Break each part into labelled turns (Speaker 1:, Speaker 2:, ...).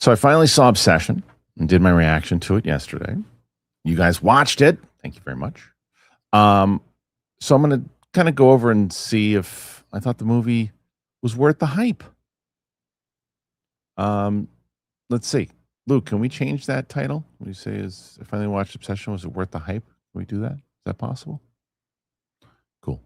Speaker 1: So I finally saw Obsession and did my reaction to it yesterday. You guys watched it. Thank you very much. Um, so I'm going to kind of go over and see if I thought the movie was worth the hype. Um, let's see. Luke, can we change that title? What do you say is I finally watched Obsession. Was it worth the hype? Can we do that? Is that possible? Cool.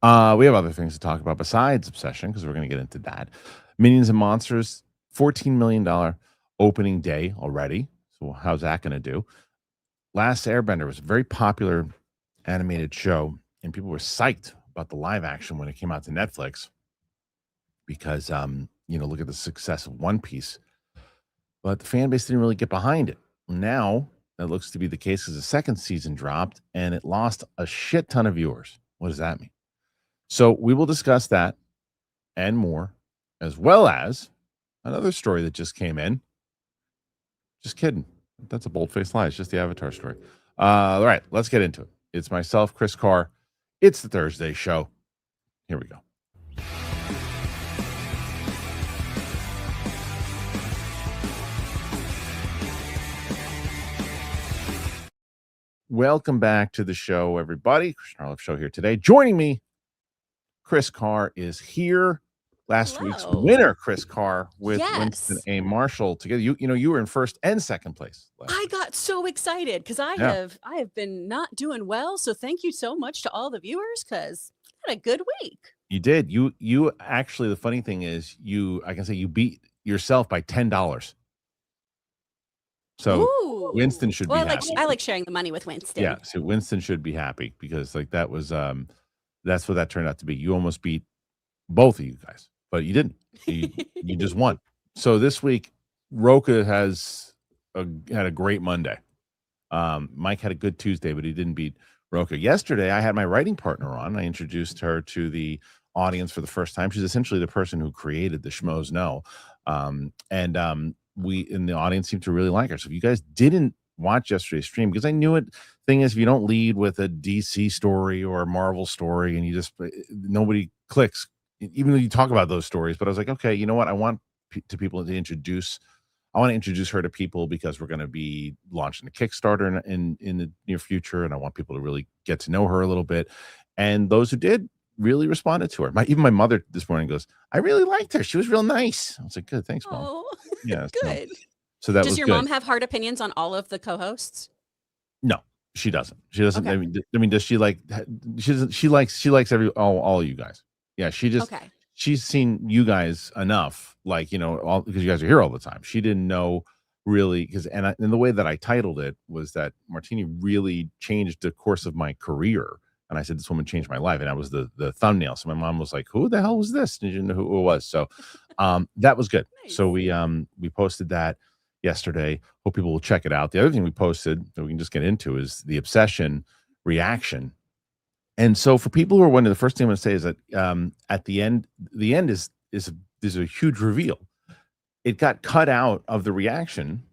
Speaker 1: We have other things to talk about besides Obsession because we're going to get into that. Minions and Monsters, $14 million opening day already. So how's that going to do? Last Airbender was a very popular animated show, and people were psyched about the live action when it came out to Netflix because, look at the success of One Piece. But the fan base didn't really get behind it. Now, that looks to be the case because the second season dropped, and it lost a shit ton of viewers. What does that mean? So we will discuss that and more, as well as another story that just came in. Just kidding. That's a bold-faced lie. It's just the Avatar story. All right, let's get into it. It's myself, Chris Carr. It's the Thursday show. Here we go. Welcome back to the show, everybody. Kristian Harloff show here today. Joining me, Chris Carr is here. Last week's winner, Chris Carr, with Winston A. Marshall together. You were in first and second place.
Speaker 2: I got so excited because I have been not doing well. So thank you so much to all the viewers because I had a good week.
Speaker 1: You did. You actually, the funny thing is, I can say you beat yourself by $10. So
Speaker 2: Ooh.
Speaker 1: Winston should be happy.
Speaker 2: I like sharing the money with Winston.
Speaker 1: Yeah, so Winston should be happy because that was that's what that turned out to be. You almost beat both of you guys, but you didn't. You just won. So this week, Roka had a great Monday. Mike had a good Tuesday, but he didn't beat Roka. Yesterday, I had my writing partner on. I introduced her to the audience for the first time. She's essentially the person who created the Schmoes Know. We in the audience seem to really like her. So if you guys didn't watch yesterday's stream, because I knew it, thing is, if you don't lead with a DC story or a Marvel story and you just nobody clicks, even though you talk about those stories. But I was like, okay, you know what? I want people to introduce. I want to introduce her to people because we're going to be launching a Kickstarter in the near future, and I want people to really get to know her a little bit. And those who did really responded to her. Even my mother this morning goes, I really liked her. She was real nice. I was like, good, thanks, Mom.
Speaker 2: Oh,
Speaker 1: yeah,
Speaker 2: good.
Speaker 1: So that
Speaker 2: does your mom have hard opinions on all of the co-hosts?
Speaker 1: No, she doesn't. She doesn't.
Speaker 2: Okay.
Speaker 1: I mean, does she like? She likes all you guys. Yeah, she's seen you guys enough, because you guys are here all the time. She didn't know really and the way that I titled it was that Martini really changed the course of my career. And I said, this woman changed my life. And that was the thumbnail. So my mom was like, who the hell was this? Did you know who it was? So that was good. Nice. So we posted that yesterday. Hope people will check it out. The other thing we posted that we can just get into is the Obsession reaction. And so for people who are wondering, the first thing I'm going to say is that at the end is a huge reveal. It got cut out of the reaction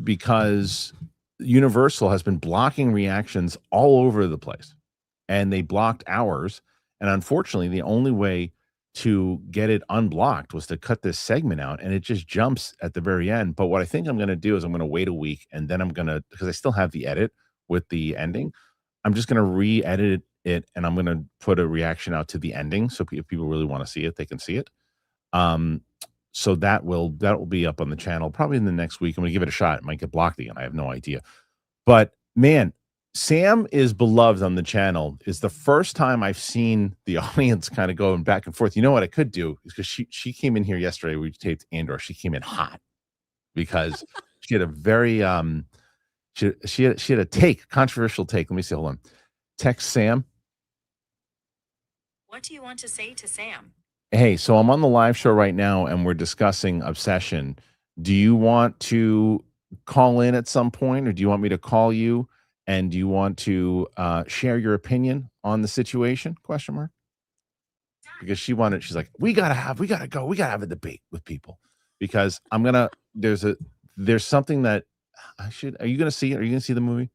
Speaker 1: because Universal has been blocking reactions all over the place. And they blocked ours. And unfortunately, the only way to get it unblocked was to cut this segment out, and it just jumps at the very end. But what I think I'm going to do is I'm going to wait a week, and then I'm going to, because I still have the edit with the ending, I'm just going to re-edit it, and I'm going to put a reaction out to the ending. So if people really want to see it, they can see it. So that will be up on the channel probably in the next week. I'm going to give it a shot. It might get blocked again. I have no idea. But man, Sam is beloved on the channel. Is the first time I've seen the audience kind of going back and forth. You know what I could do is because she came in here yesterday. We taped Andor. She came in hot because she had a very she had a controversial take. Let me see. Hold on. Text Sam.
Speaker 3: What do you want to say to Sam?
Speaker 1: Hey, so I'm on the live show right now, and we're discussing Obsession. Do you want to call in at some point, or do you want me to call you? And do you want to share your opinion on the situation? ? Because she's like, we gotta have a debate with people. Because there's something that are you gonna see it? Are you gonna see the movie?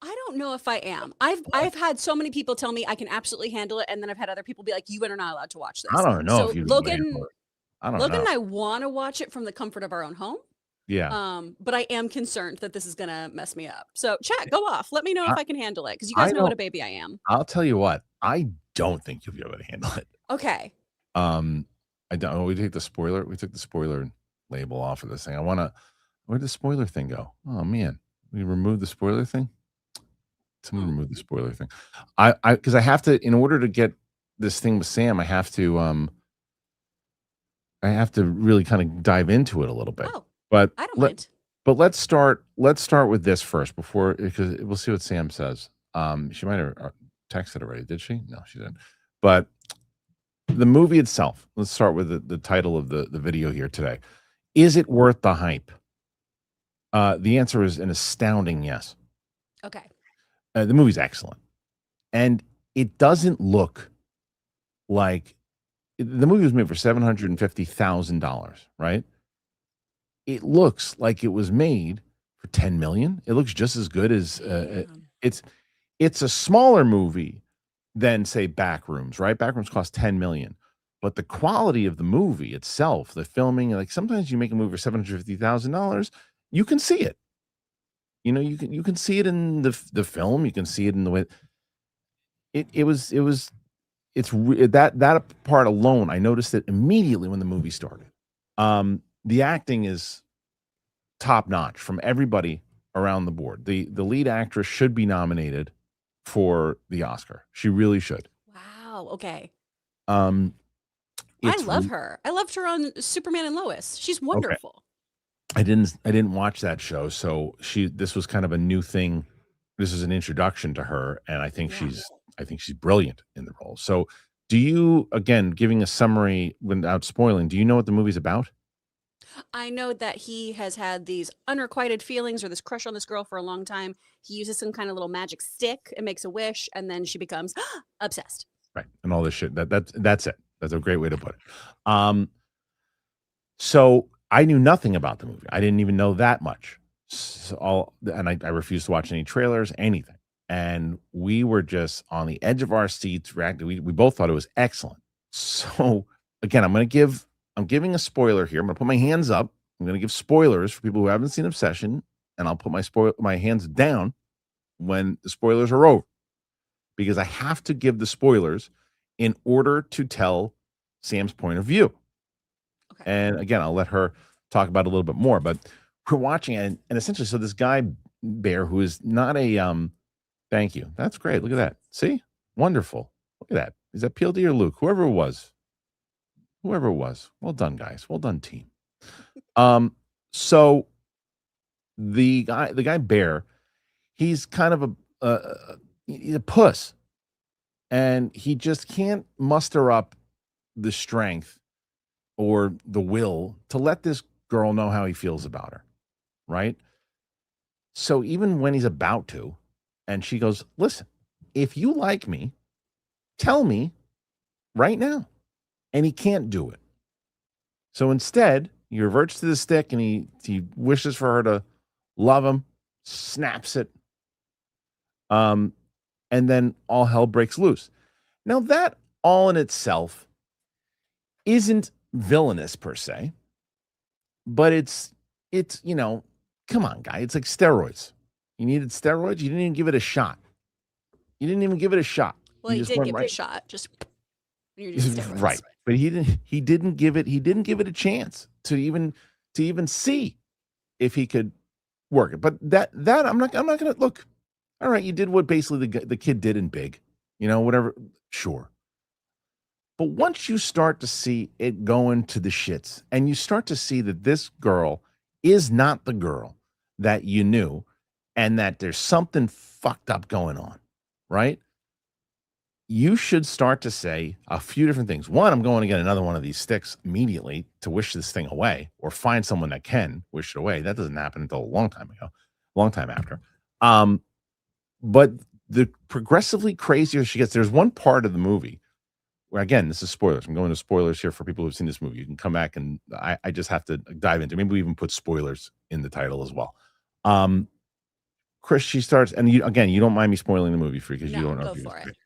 Speaker 2: I don't know if I am. I've had so many people tell me I can absolutely handle it, and then I've had other people be like, you are not allowed to watch this.
Speaker 1: I don't know
Speaker 2: so
Speaker 1: if you
Speaker 2: Logan
Speaker 1: I don't
Speaker 2: Logan
Speaker 1: know.
Speaker 2: and I want to watch it from the comfort of our own home.
Speaker 1: Yeah.
Speaker 2: But I am concerned that this is gonna mess me up. So chat, go off. Let me know if I can handle it because you guys
Speaker 1: I
Speaker 2: know what
Speaker 1: don't.
Speaker 2: a baby I am.
Speaker 1: I'll tell you what. I don't think you'll be able to handle it.
Speaker 2: Okay.
Speaker 1: I don't. We take the spoiler. We took the spoiler label off of this thing. Where'd the spoiler thing go? Oh man, we removed the spoiler thing. Someone remove the spoiler thing. Because I have to, in order to get this thing with Sam, I have to really kind of dive into it a little bit.
Speaker 2: Oh,
Speaker 1: But
Speaker 2: I don't mind.
Speaker 1: But let's start with this first before, because we'll see what Sam says. She might have texted already, did she? No, she didn't. But the movie itself, let's start with the title of the video here today. Is it worth the hype? The answer is an astounding yes.
Speaker 2: Okay.
Speaker 1: The movie's excellent. And it doesn't look like the movie was made for $750,000, right? It looks like it was made for $10 million. It looks just as good as it's a smaller movie than, say, Backrooms, right? Backrooms cost $10 million. But the quality of the movie itself, the filming, like sometimes you make a movie for $750,000, you can see it. You know, you can see it in the film. You can see it in the way that part alone. I noticed it immediately when the movie started. The acting is top notch from everybody around the board. The lead actress should be nominated for the Oscar. She really should.
Speaker 2: Wow. Okay.
Speaker 1: I
Speaker 2: love her. I loved her on Superman and Lois. She's wonderful.
Speaker 1: Okay. I didn't watch that show, so this was kind of a new thing. This is an introduction to her, and I think she's brilliant in the role. So, do you, again, giving a summary without spoiling, do you know what the movie's about?
Speaker 2: I know that he has had these unrequited feelings or this crush on this girl for a long time. He uses some kind of little magic stick and makes a wish, and then she becomes obsessed.
Speaker 1: Right, and all this shit. That's it. That's a great way to put it. So I knew nothing about the movie. I didn't even know that much. I refused to watch any trailers, anything. And we were just on the edge of our seats reacting. We both thought it was excellent. So again, I'm giving a spoiler here. I'm going to put my hands up. I'm going to give spoilers for people who haven't seen Obsession, and I'll put my hands down when the spoilers are over, because I have to give the spoilers in order to tell Sam's point of view. Okay. And again, I'll let her talk about it a little bit more, but we're watching it, and essentially, so this guy, Bear, who is not a, thank you. That's great. Look at that. See? Wonderful. Look at that. Is that PLD or Luke? Whoever it was. Well done, guys. Well done, team. So the guy Bear, he's kind of he's a puss, and he just can't muster up the strength or the will to let this girl know how he feels about her, right? So even when he's about to, and she goes, listen, if you like me, tell me right now. And he can't do it. So instead, he reverts to the stick, and he wishes for her to love him, snaps it, and then all hell breaks loose. Now, that all in itself isn't villainous per se, but it's come on, guy. It's like steroids. You needed steroids. You didn't even give it a shot.
Speaker 2: Well, he did give it a shot. Just
Speaker 1: right. But he didn't give it a chance to even see if he could work it. But that I'm not gonna look. All right, you did what basically the kid did in Big, whatever. Sure. But once you start to see it going to the shits, and you start to see that this girl is not the girl that you knew, and that there's something fucked up going on, right? You should start to say a few different things. One, I'm going to get another one of these sticks immediately to wish this thing away, or find someone that can wish it away. That doesn't happen until a long time after. But the progressively crazier she gets, there's one part of the movie where, again, this is spoilers. I'm going to spoilers here for people who've seen this movie. You can come back, and I just have to dive into. Maybe we even put spoilers in the title as well. Kris, she starts, and you don't mind me spoiling the movie for you because you don't know.
Speaker 2: Go for it.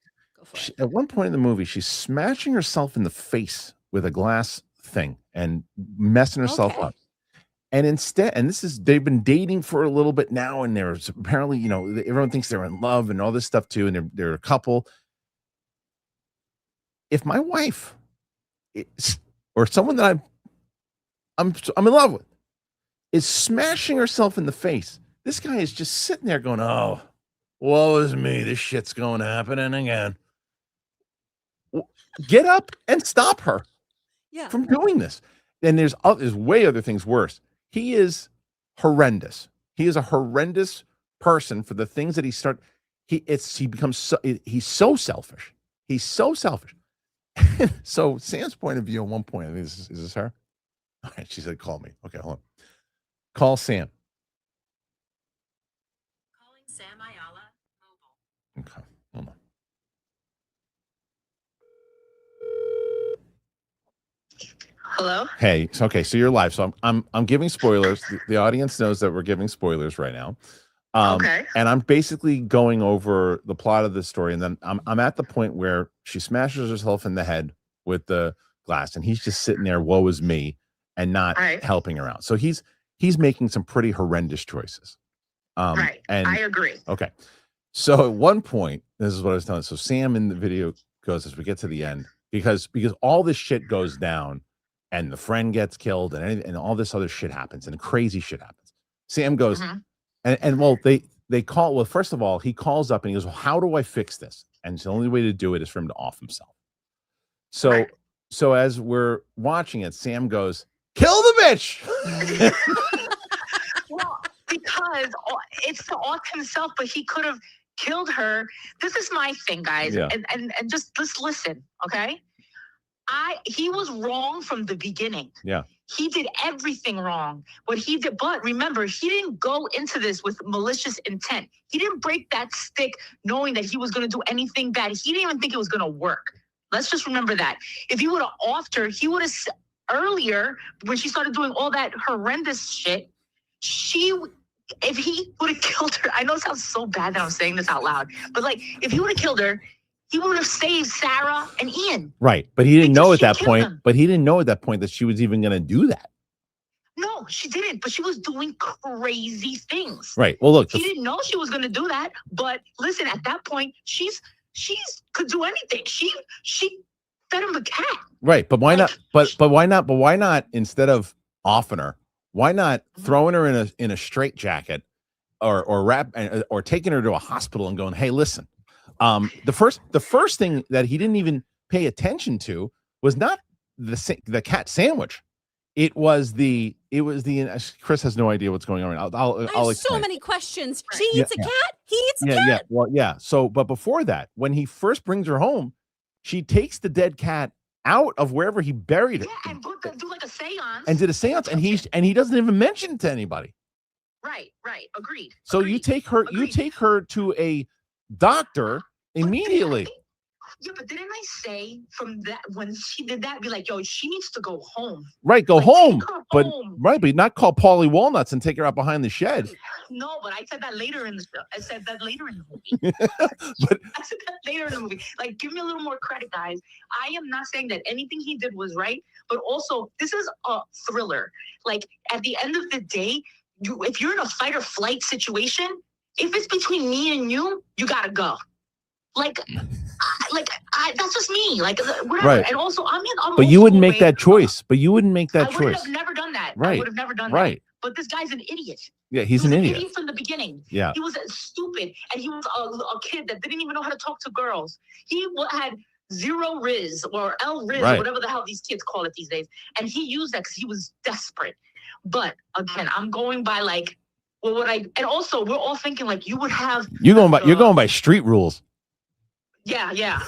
Speaker 1: At one point in the movie, she's smashing herself in the face with a glass thing and messing herself up. And instead, and they've been dating for a little bit now, and there's apparently, you know, everyone thinks they're in love and all this stuff too, and they're a couple. If my wife or someone that I'm in love with is smashing herself in the face, this guy is just sitting there going, "Oh, woe is me, this shit's going to happen again." Get up and stop her from doing this. And there's way other things worse. He is horrendous. He is a horrendous person for the things that he's so selfish. He's so selfish. So Sam's point of view at one point, I think is this her? All right, she said, "Call me." Okay, hold on. Call Sam.
Speaker 3: Calling Sam Ayala mobile.
Speaker 1: Okay, hold on.
Speaker 4: Hello.
Speaker 1: Hey, okay, so you're live. So I'm giving spoilers. The audience knows that we're giving spoilers right now.
Speaker 4: Okay.
Speaker 1: And I'm basically going over the plot of the story, and then I'm at the point where she smashes herself in the head with the glass, and he's just sitting there, woe is me, and not helping her out. So he's making some pretty horrendous choices.
Speaker 4: And I agree.
Speaker 1: Okay. So at one point, this is what I was telling. So Sam in the video goes, as we get to the end, because all this shit goes down, and the friend gets killed, and all this other shit happens, and crazy shit happens. Sam goes, and well, they call. Well, first of all, he calls up and he goes, "Well, how do I fix this?" And the only way to do it is for him to off himself. So as we're watching it, Sam goes, "Kill the bitch."
Speaker 4: Well, because it's to off himself, but he could have killed her. This is my thing, guys, and just listen, okay? He was wrong from the beginning.
Speaker 1: Yeah.
Speaker 4: He did everything wrong. What he did, but remember, he didn't go into this with malicious intent. He didn't break that stick knowing that he was going to do anything bad. He didn't even think it was going to work. Let's just remember that. If he would have offed her, he would have earlier, when she started doing all that horrendous shit, if he would have killed her, I know it sounds so bad that I'm saying this out loud, but like, if he would have killed her, he would have saved Sarah and Ian.
Speaker 1: Right. But he didn't know at that point. But he didn't know at that point that she was even going to do that.
Speaker 4: No, she didn't. But she was doing crazy things.
Speaker 1: Right. Well, look.
Speaker 4: He didn't know she was going to do that. But listen, at that point, she's could do anything. She fed him a cat.
Speaker 1: Right. But why not? But why not? But why not, instead of offing her, why not throwing her in a straitjacket or taking her to a hospital and going, "Hey, listen. The first thing that he didn't even pay attention to was not the cat sandwich. It was the Kris has no idea what's going on. I'll explain.
Speaker 2: So many questions. She eats a cat. He eats a cat.
Speaker 1: Yeah. Well, yeah. So, but before that, when he first brings her home, she takes the dead cat out of wherever he buried it.
Speaker 4: Yeah, and do like a seance.
Speaker 1: And did a seance, and he doesn't even mention it to anybody.
Speaker 4: Right. Agreed.
Speaker 1: So you take her to a doctor immediately.
Speaker 4: Yeah, but didn't I say from that, when she did that, be like, "Yo, she needs to go home."
Speaker 1: Right, go home. But not call Paulie Walnuts and take her out behind the shed.
Speaker 4: No, but I said that later in the show. I said that later in the movie. I said that later in the movie. Like, give me a little more credit, guys. I am not saying that anything he did was right, but also this is a thriller. Like, at the end of the day, if you're in a fight or flight situation, if it's between me and you, you gotta go. Like that's just me. Like, whatever.
Speaker 1: Right.
Speaker 4: And also,
Speaker 1: but you wouldn't make that choice. But you wouldn't make that choice.
Speaker 4: I would have never done that.
Speaker 1: Right.
Speaker 4: I would have never done
Speaker 1: that.
Speaker 4: But this guy's an idiot.
Speaker 1: Yeah, he's an idiot.
Speaker 4: From the beginning.
Speaker 1: Yeah.
Speaker 4: He was stupid, and he was a kid that didn't even know how to talk to girls. He had zero Riz or L Riz, or whatever the hell these kids call it these days. And he used that because he was desperate. But again, I'm going by like, well, and also we're all thinking like you would have. You're
Speaker 1: going by street rules.
Speaker 4: Yeah.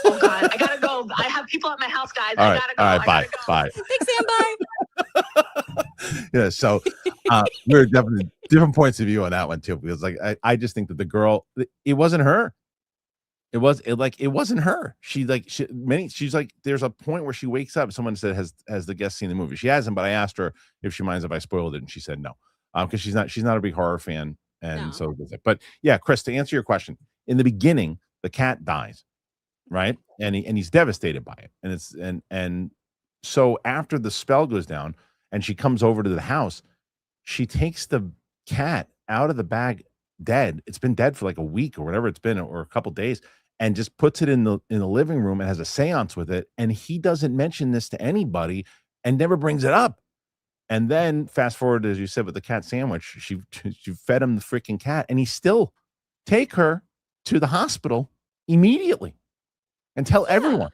Speaker 4: Oh God, I gotta go. I have people at my house, guys.
Speaker 1: All
Speaker 4: I gotta go.
Speaker 1: All right, bye.
Speaker 2: Thanks, Sam. Bye.
Speaker 1: Yeah. So we're definitely different points of view on that one too, because like I just think that the girl, it wasn't her. It wasn't her. She's like, there's a point where she wakes up. Someone said, has the guest seen the movie? She hasn't, but I asked her if she minds if I spoiled it, and she said no, because she's not a big horror fan, and so does it. But yeah, Kris, to answer your question, in the beginning, the cat dies, right, and he's devastated by it, and So after the spell goes down and she comes over to the house, she takes the cat out of the bag dead. It's been dead for like a week or whatever it's been, or a couple days, and just puts it in the living room and has a seance with it. And he doesn't mention this to anybody and never brings it up. And then fast forward, as you said, with the cat sandwich, she fed him the freaking cat, and he still take her to the hospital immediately and tell everyone.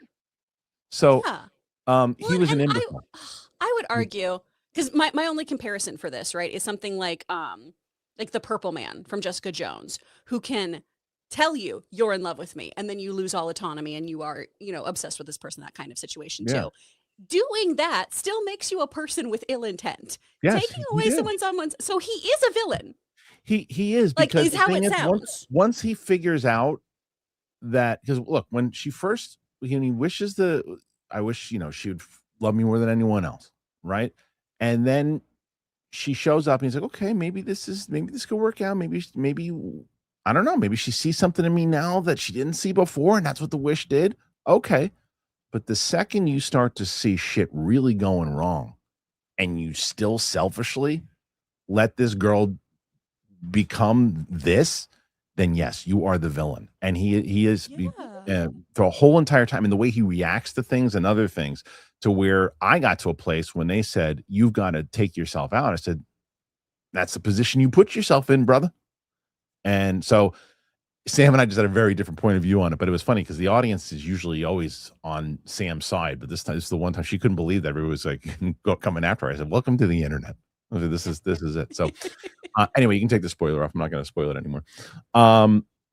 Speaker 1: So he was an imbecile.
Speaker 2: I would argue, because my only comparison for this, right, is something like the Purple Man from Jessica Jones, who can tell you you're in love with me, and then you lose all autonomy and you are, obsessed with this person, that kind of situation too. Doing that still makes you a person with ill intent.
Speaker 1: Yes,
Speaker 2: taking away someone's, so he is a villain.
Speaker 1: He is,
Speaker 2: like,
Speaker 1: because
Speaker 2: is how it sounds.
Speaker 1: Once he figures out that, because look, when she first, he wishes I wish, she would love me more than anyone else, right? And then she shows up and he's like, okay, maybe this could work out. Maybe I don't know, maybe she sees something in me now that she didn't see before, and that's what the wish did. Okay. But the second you start to see shit really going wrong, and you still selfishly let this girl become this, then yes, you are the villain. And he is the whole entire time, and the way he reacts to things and other things, to where I got to a place when they said, you've got to take yourself out. I said, that's the position you put yourself in, brother. And so Sam and I just had a very different point of view on it, but it was funny because the audience is usually always on Sam's side, but this time, it's the one time she couldn't believe that everybody was like coming after her. I said, welcome to the internet. I said, this is it. So anyway, you can take the spoiler off. I'm not going to spoil it anymore.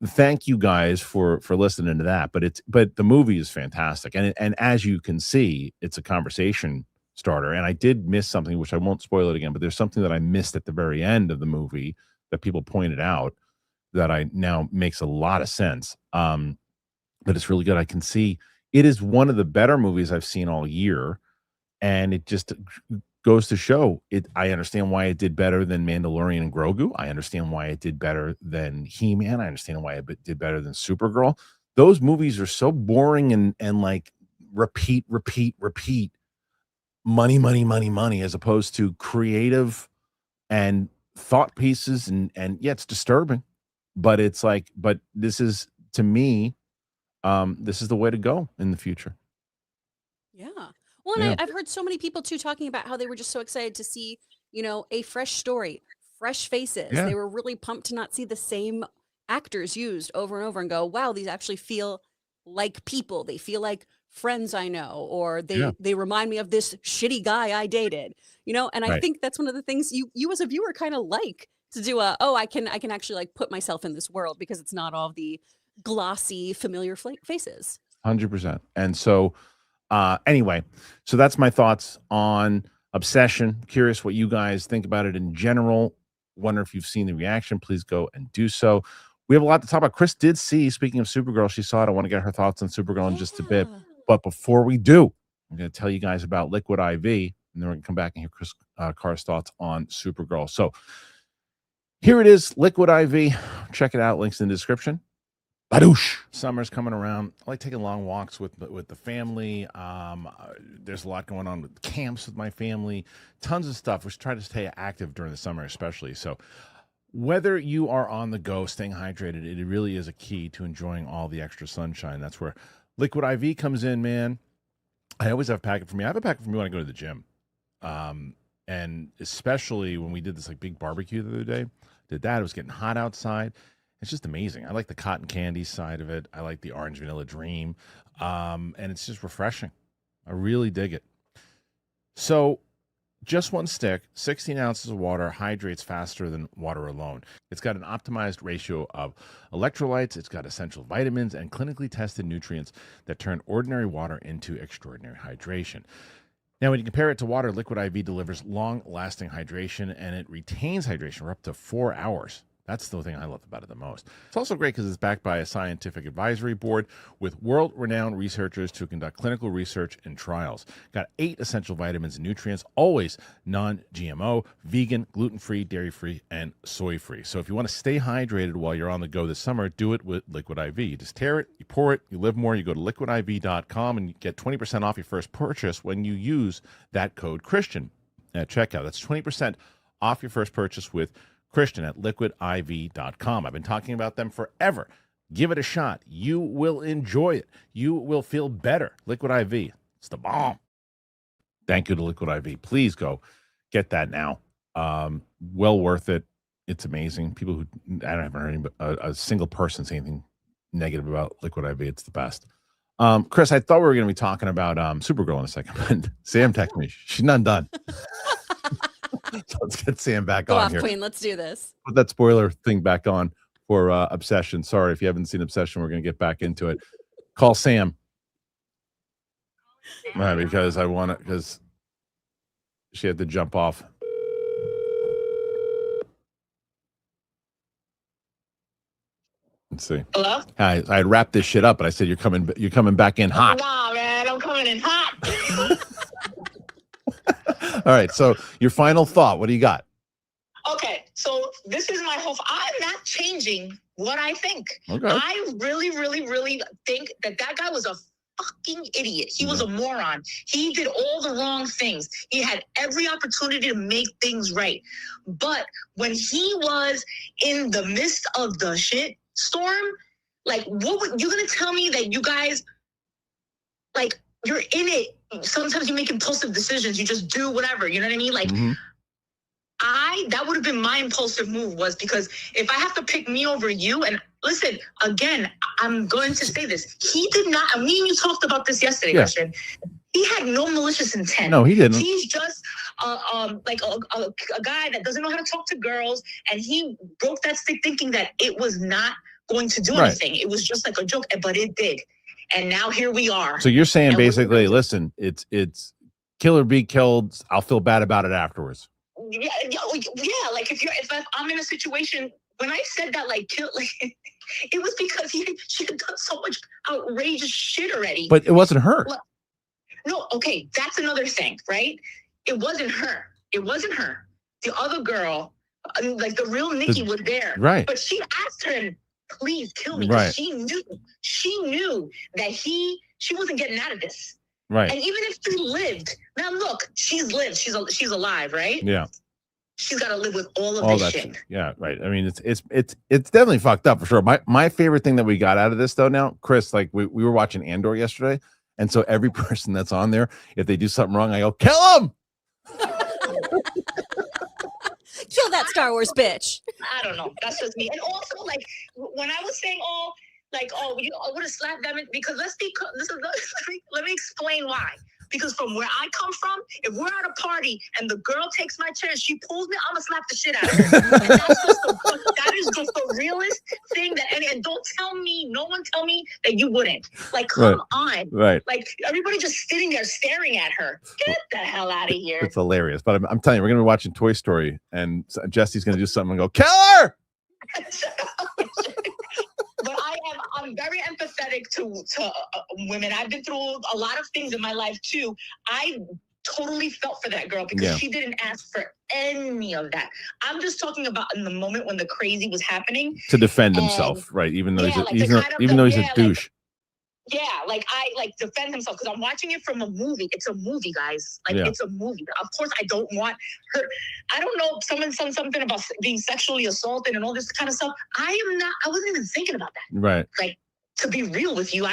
Speaker 1: Thank you guys for listening to that, but the movie is fantastic. And as you can see, it's a conversation starter. And I did miss something, which I won't spoil it again, but there's something that I missed at the very end of the movie that people pointed out that I now makes a lot of sense. But it's really good. I can see it is one of the better movies I've seen all year. And it just goes to show it. I understand why it did better than Mandalorian and Grogu. I understand why it did better than He-Man. I understand why it did better than Supergirl. Those movies are so boring and like repeat, money, as opposed to creative and thought pieces. And yeah, it's disturbing. But it's like, but this is, to me, this is the way to go in the future.
Speaker 2: Yeah. Well, and I've heard so many people too talking about how they were just so excited to see, a fresh story, fresh faces.
Speaker 1: Yeah.
Speaker 2: They were really pumped to not see the same actors used over and over and go, wow, these actually feel like people. They feel like friends I know, or they remind me of this shitty guy I dated, and I think that's one of the things you as a viewer kind of like to do. I can actually like put myself in this world because it's not all the glossy, familiar faces.
Speaker 1: 100%. And so, anyway, so that's my thoughts on Obsession. Curious what you guys think about it in general. Wonder if you've seen the reaction. Please go and do so. We have a lot to talk about. Kris did see, speaking of Supergirl, she saw it. I want to get her thoughts on Supergirl in just a bit. But before we do, I'm going to tell you guys about LiquidIV, and then we're going to come back and hear Carr's thoughts on Supergirl. So here it is, LiquidIV. Check it out. Links in the description. Badoosh. Summer's coming around. I like taking long walks with the family. There's a lot going on with camps with my family. Tons of stuff. We try to stay active during the summer, especially. So whether you are on the go, staying hydrated, it really is a key to enjoying all the extra sunshine. That's where LiquidIV comes in, man. I always have a packet for me. I have a packet for me when I go to the gym. And especially when we did this like big barbecue the other day, did that. It was getting hot outside. It's just amazing. I like the cotton candy side of it. I like the orange vanilla dream. And it's just refreshing. I really dig it. So just one stick, 16 ounces of water, hydrates faster than water alone. It's got an optimized ratio of electrolytes. It's got essential vitamins and clinically tested nutrients that turn ordinary water into extraordinary hydration. Now, when you compare it to water, LiquidIV delivers long-lasting hydration, and it retains hydration for up to 4 hours. That's the thing I love about it the most. It's also great because it's backed by a scientific advisory board with world-renowned researchers to conduct clinical research and trials. Got 8 essential vitamins and nutrients, always non-GMO, vegan, gluten-free, dairy-free, and soy-free. So if you want to stay hydrated while you're on the go this summer, do it with LiquidIV. You just tear it, you pour it, you live more. You go to liquidiv.com and you get 20% off your first purchase when you use that code Kristian at checkout. That's 20% off your first purchase with Kristian at liquidiv.com. I've been talking about them forever. Give it a shot. You will enjoy it. You will feel better. LiquidIV. It's the bomb. Thank you to LiquidIV. Please go get that now. Well worth it. It's amazing. People who I haven't heard a single person say anything negative about LiquidIV. It's the best. Kris, I thought we were going to be talking about Supergirl in a second, but Sam texted me. She's not done. So let's get Sam back
Speaker 2: Go
Speaker 1: on
Speaker 2: off,
Speaker 1: here.
Speaker 2: Queen. Let's do this.
Speaker 1: Put that spoiler thing back on for Obsession. Sorry if you haven't seen Obsession. We're going to get back into it. Call Sam. Right, because I want to, because she had to jump off. Let's see.
Speaker 4: Hello?
Speaker 1: I had wrapped this shit up, but I said you're coming back in hot.
Speaker 4: Nah, man, I'm coming in hot.
Speaker 1: All right, so your final thought. What do you got?
Speaker 4: Okay, so this is my whole. I'm not changing what I think.
Speaker 1: Okay.
Speaker 4: I really, really, really think that guy was a fucking idiot. He was a moron. He did all the wrong things. He had every opportunity to make things right. But when he was in the midst of the shit storm, like, you're going to tell me that you guys, like, you're in it. Sometimes you make impulsive decisions. You just do whatever. You know what I mean? Like, that would have been my impulsive move, was because if I have to pick me over you, and listen, again, I'm going to say this. He did not, and me and you talked about this yesterday, Kristian. He had no malicious intent.
Speaker 1: No, he didn't.
Speaker 4: He's just like a guy that doesn't know how to talk to girls, and he broke that stick thinking that it was not going to do anything. It was just like a joke, but it did. And now here we are.
Speaker 1: So you're saying basically, listen, it's kill or be killed. I'll feel bad about it afterwards.
Speaker 4: Yeah. Like if I'm in a situation, when I said that, like, kill, like, it was because she had done so much outrageous shit already.
Speaker 1: But it wasn't her.
Speaker 4: No, okay, that's another thing, right? It wasn't her. It wasn't her. The other girl, like the real Nikki, was there,
Speaker 1: right?
Speaker 4: But she asked her, "Please kill me," because she knew that she wasn't getting out of this.
Speaker 1: Right.
Speaker 4: And even if she lived, now look, she's lived. She's alive, right?
Speaker 1: Yeah.
Speaker 4: She's got to live with all of this shit.
Speaker 1: Yeah, right. I mean, it's definitely fucked up for sure. My favorite thing that we got out of this though, now, Kris, like we were watching Andor yesterday, and so every person that's on there, if they do something wrong, I go, kill them.
Speaker 2: Kill that Star Wars bitch.
Speaker 4: I don't know. That's just me. And also, like, when I was saying, I would have slapped them because let me explain why. Because from where I come from, if we're at a party and the girl takes my chair and she pulls me, I'm gonna slap the shit out of her. And that is just the realest thing and don't tell me, no one tell me that you wouldn't. Like, come on.
Speaker 1: Right.
Speaker 4: Like, everybody just sitting there staring at her. Get the hell out of here.
Speaker 1: It's hilarious. But I'm telling you, we're gonna be watching Toy Story, and Jesse's gonna do something and go, kill her.
Speaker 4: But I'm very empathetic to women. I've been through a lot of things in my life too. I totally felt for that girl because she didn't ask for any of that. I'm just talking about in the moment when the crazy was happening. To defend himself, right? Even though he's a douche. I defend himself because I'm watching it from a movie. It's a movie, guys. It's a movie. Of course, I don't want her. I don't know if someone said something about being sexually assaulted and all this kind of stuff. I wasn't even thinking about that. Right. Like, to be real with you,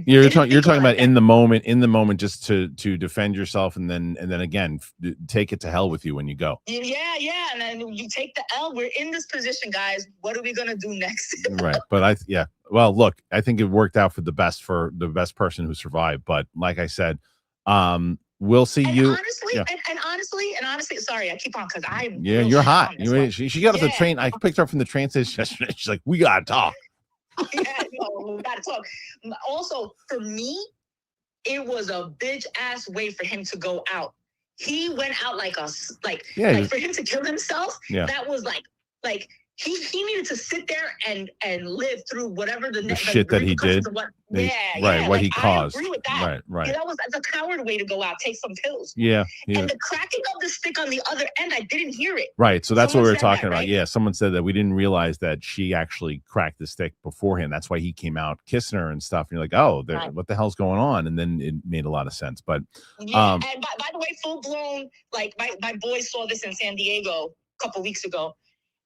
Speaker 4: you're talking about in the moment, just to defend yourself, and then again, take it to hell with you when you go. Yeah, and then you take the L. We're in this position, guys. What are we gonna do next? Right, but well, look, I think it worked out for the best person who survived. But like I said, we'll see you. Honestly, sorry, I keep on because you're hot. She got off the train. I picked her up from the train station yesterday. She's like, we gotta talk. We gotta talk. Also, for me, it was a bitch ass way for him to go out. He went out like for him to kill himself. Yeah. That was like he needed to sit there and live through whatever the
Speaker 1: shit that he did.
Speaker 4: What,
Speaker 1: what
Speaker 4: like,
Speaker 1: he caused.
Speaker 4: I agree with that.
Speaker 1: Right.
Speaker 4: Yeah, that's a coward way to go out. Take some pills.
Speaker 1: Yeah.
Speaker 4: And the cracking of the stick on the other end, I didn't hear it.
Speaker 1: Right. So that's
Speaker 4: Someone
Speaker 1: what we were
Speaker 4: said
Speaker 1: talking
Speaker 4: that,
Speaker 1: about.
Speaker 4: right?
Speaker 1: Yeah. Someone said that we didn't realize that she actually cracked the stick beforehand. That's why he came out kissing her and stuff. And you're like, oh,
Speaker 4: Right.
Speaker 1: what the hell's going on? And then it made a lot of sense. But
Speaker 4: yeah, and by the way, full blown, like my boys saw this in San Diego a couple weeks ago,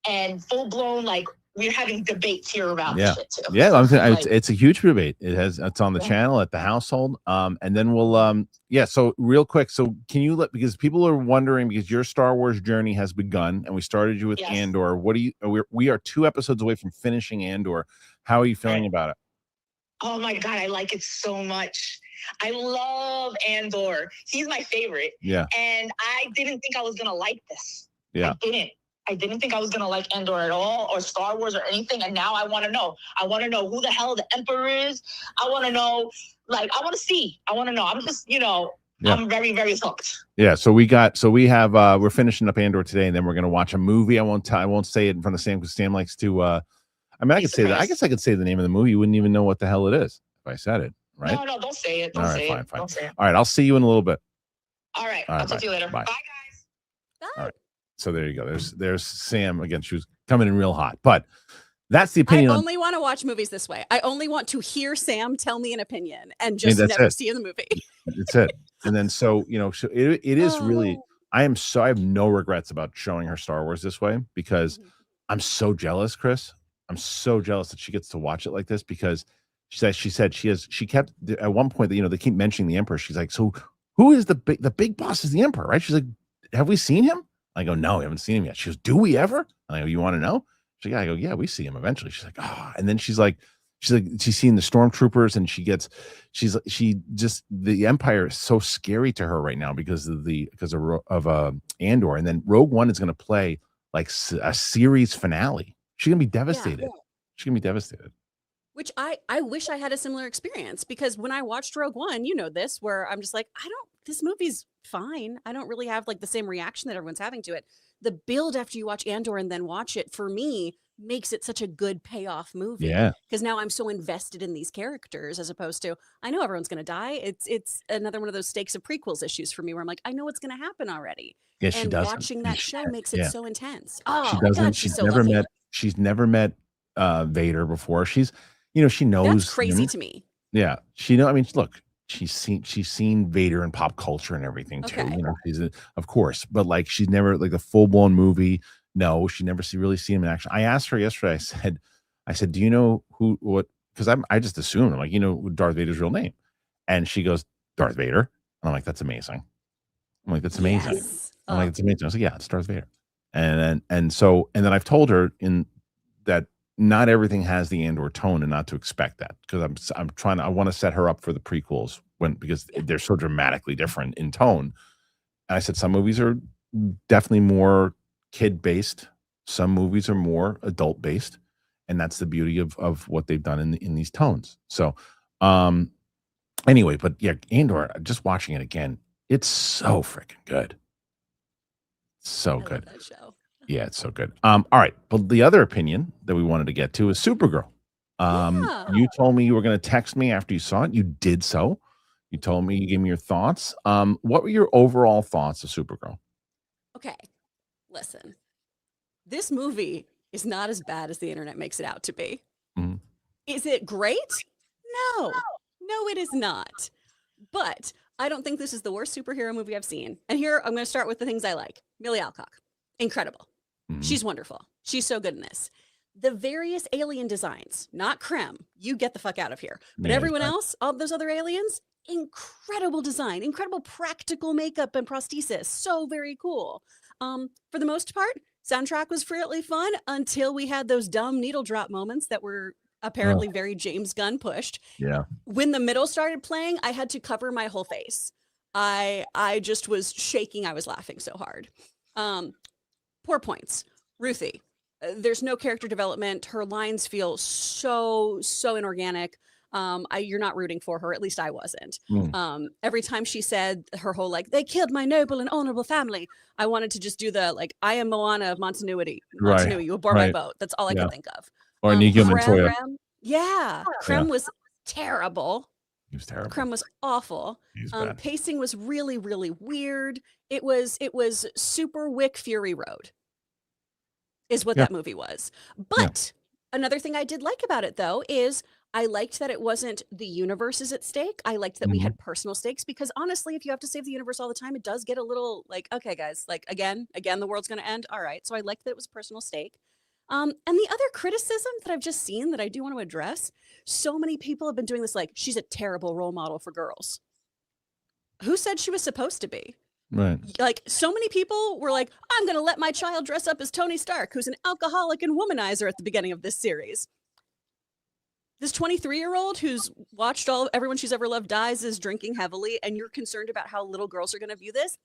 Speaker 4: and full blown, like, we're having debates here about this shit too.
Speaker 1: Yeah, it's a huge debate. It's on the channel at the household. And then we'll so real quick. So can you because people are wondering, because your Star Wars journey has begun and we started you with Andor. What do you we are 2 episodes away from finishing Andor. How are you feeling about it?
Speaker 4: Oh my God, I like it so much. I love Andor. He's my favorite.
Speaker 1: Yeah.
Speaker 4: And I didn't think I was gonna like this.
Speaker 1: Yeah.
Speaker 4: I didn't think I was going to like Andor at all, or Star Wars or anything. And now I want to know. I want to know who the hell the Emperor is. I want to know, like, I want to see. I want to know. I'm just, I'm very, very hooked.
Speaker 1: Yeah. So we have, we're finishing up Andor today, and then we're going to watch a movie. I won't say it in front of Sam because Sam likes to, I could say that. I guess I could say the name of the movie. You wouldn't even know what the hell it is if I said it, right?
Speaker 4: No, don't say it. Don't say it.
Speaker 1: Fine.
Speaker 4: Don't say it.
Speaker 1: All right. I'll see you in a little bit.
Speaker 4: All right. I'll talk to you later.
Speaker 1: Bye.
Speaker 4: Bye, guys.
Speaker 2: Bye.
Speaker 1: All right. So there you go. There's Sam again. She was coming in real hot, but that's the opinion.
Speaker 2: I only want to watch movies this way. I only want to hear Sam tell me an opinion and just never see the movie.
Speaker 1: That's it. And then so it is really. I have no regrets about showing her Star Wars this way because I'm so jealous, Kris. I'm so jealous that she gets to watch it like this because she kept at one point that they keep mentioning the Emperor. She's like, so who is the big boss is the Emperor, right? She's like, have we seen him? I go, no, we haven't seen him yet. She goes, do we ever? I go, you want to know? She's like, I go, yeah, we see him eventually. She's like, and then she's seeing the stormtroopers, and the Empire is so scary to her right now because of Andor, and then Rogue One is going to play like a series finale. She's gonna be devastated. She's gonna be devastated.
Speaker 2: Which I wish I had a similar experience, because when I watched Rogue One, where I'm just like, this movie's fine. I don't really have like the same reaction that everyone's having to it. The build after you watch Andor and then watch it, for me, makes it such a good payoff movie.
Speaker 1: Yeah.
Speaker 2: Because now I'm so invested in these characters, as opposed to, I know everyone's going to die. It's another one of those stakes of prequels issues for me where I'm like, I know what's going to happen already.
Speaker 1: Yeah, she
Speaker 2: and
Speaker 1: doesn't.
Speaker 2: watching that show makes it so intense. Oh,
Speaker 1: she doesn't.
Speaker 2: God,
Speaker 1: she's
Speaker 2: so
Speaker 1: never
Speaker 2: lucky.
Speaker 1: She's never met Vader before. She knows.
Speaker 2: That's crazy to me.
Speaker 1: Yeah. Look, she's seen Vader in pop culture and everything too.
Speaker 2: Okay.
Speaker 1: Of course, but like she's never like the full blown movie. No, she never really seen him in action. I asked her yesterday. I said, do you know what? Because I just assumed, I'm like, Darth Vader's real name, and she goes, Darth Vader. And I'm like, that's amazing. I'm like, that's amazing.
Speaker 2: Yes.
Speaker 1: I'm like, it's amazing. I was like, yeah, it's Darth Vader. And then I've told her that not everything has the Andor tone, and not to expect that, because I want to set her up for the prequels because they're so dramatically different in tone. And I said some movies are definitely more kid based, some movies are more adult based, and that's the beauty of what they've done in these tones. So anyway, but yeah, Andor, just watching it again, it's so freaking good. So good.
Speaker 2: That show.
Speaker 1: Yeah, it's so good. All right, but the other opinion that we wanted to get to is Supergirl. You told me you were going to text me after you saw it. You did so. You told me, you gave me your thoughts. What were your overall thoughts of Supergirl?
Speaker 2: Okay, listen. This movie is not as bad as the internet makes it out to be.
Speaker 1: Mm-hmm.
Speaker 2: Is it great? No, it is not. But I don't think this is the worst superhero movie I've seen. And here, I'm going to start with the things I like. Millie Alcock, incredible. Mm-hmm. She's wonderful. She's so good in this. The various alien designs, not Krem, you get the fuck out of here. But everyone else, all those other aliens, incredible design, incredible practical makeup and prosthesis. So very cool. For the most part, soundtrack was fairly fun until we had those dumb needle drop moments that were apparently very James Gunn pushed.
Speaker 1: Yeah. When
Speaker 2: the middle started playing, I had to cover my whole face. I just was shaking. I was laughing so hard. Poor points. Ruthie. There's no character development. Her lines feel so inorganic. You're not rooting for her. At least I wasn't.
Speaker 1: Mm.
Speaker 2: Every time she said her whole like, they killed my noble and honorable family, I wanted to just do the like, I am Moana of Montanui.
Speaker 1: Right.
Speaker 2: You aboard my boat. That's all I could think of.
Speaker 1: Or Inigo Montoya.
Speaker 2: Krem was terrible.
Speaker 1: He was terrible.
Speaker 2: Krem was awful. Pacing was really, really weird. It was super Wick Fury Road is what that movie was. But another thing I did like about it, though, is I liked that it wasn't the universe is at stake. I liked that we had personal stakes, because honestly, if you have to save the universe all the time, it does get a little like, okay, guys, like again, the world's going to end. All right. So I liked that it was personal stake. And the other criticism that I've just seen that I do want to address, so many people have been doing this, like, she's a terrible role model for girls. Who said she was supposed to be?
Speaker 1: Right.
Speaker 2: Like, so many people were like, I'm going to let my child dress up as Tony Stark, who's an alcoholic and womanizer at the beginning of this series. This 23-year-old who's watched everyone she's ever loved dies is drinking heavily, and you're concerned about how little girls are going to view this.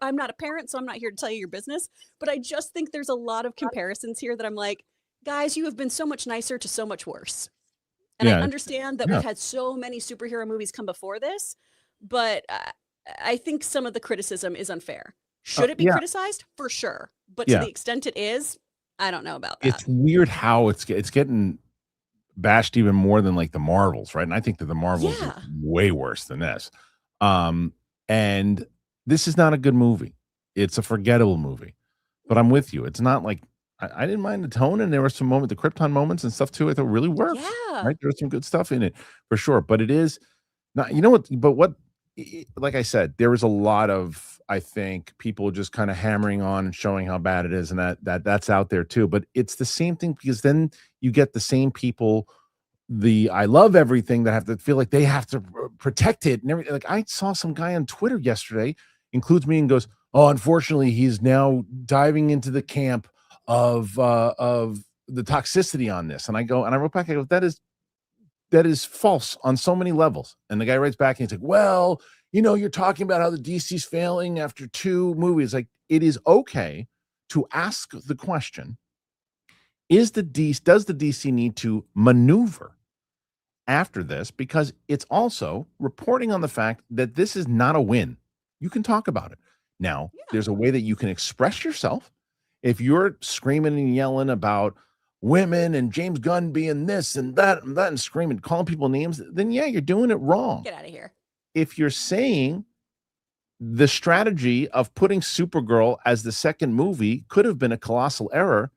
Speaker 2: I'm not a parent, so I'm not here to tell you your business, but I just think there's a lot of comparisons here that I'm like, guys, you have been so much nicer to so much worse. And I understand that we've had so many superhero movies come before this, but I think some of the criticism is unfair. Should it be criticized? For sure. But to the extent it is, I don't know about that.
Speaker 1: It's weird how it's getting bashed even more than like the Marvels, right? And I think that the Marvels is way worse than this. And this is not a good movie. It's a forgettable movie. But I'm with you. It's not like I didn't mind the tone, and there were some the Krypton moments and stuff too. I thought really worked.
Speaker 2: Yeah.
Speaker 1: Right? There was some good stuff in it for sure. But it is not, you know what, like I said, there was a lot of, I think, people just kind of hammering on and showing how bad it is, and that's out there too. But it's the same thing, because then you get the same people, the I love everything, that have to feel like they have to protect it and everything. Like, I saw some guy on Twitter yesterday, includes me, and goes, "Oh, unfortunately, he's now diving into the camp of the toxicity on this." And I wrote back, I go, that is false on so many levels. And the guy writes back and he's like, well, you know, you're talking about how the DC's failing after 2 movies. Like, it is okay to ask the question, does the DC need to maneuver after this? Because it's also reporting on the fact that this is not a win. You can talk about it. Now, there's a way that you can express yourself. If you're screaming and yelling about women and James Gunn being this and that and screaming, calling people names, then you're doing it wrong.
Speaker 2: Get out of here.
Speaker 1: If you're saying the strategy of putting Supergirl as the second movie could have been a colossal error,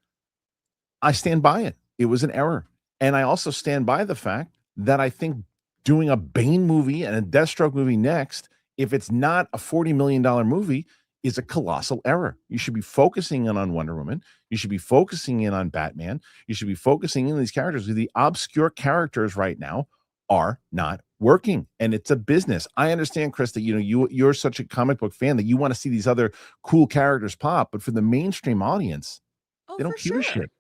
Speaker 1: I stand by it. It was an error. And I also stand by the fact that I think doing a Bane movie and a Deathstroke movie next, if it's not a $40 million movie, is a colossal error. You should be focusing in on Wonder Woman. You should be focusing in on Batman. You should be focusing in on these characters. The obscure characters right now are not working, and it's a business. I understand, Kris, that you're such a comic book fan that you want to see these other cool characters pop, but for the mainstream audience, they don't give a shit.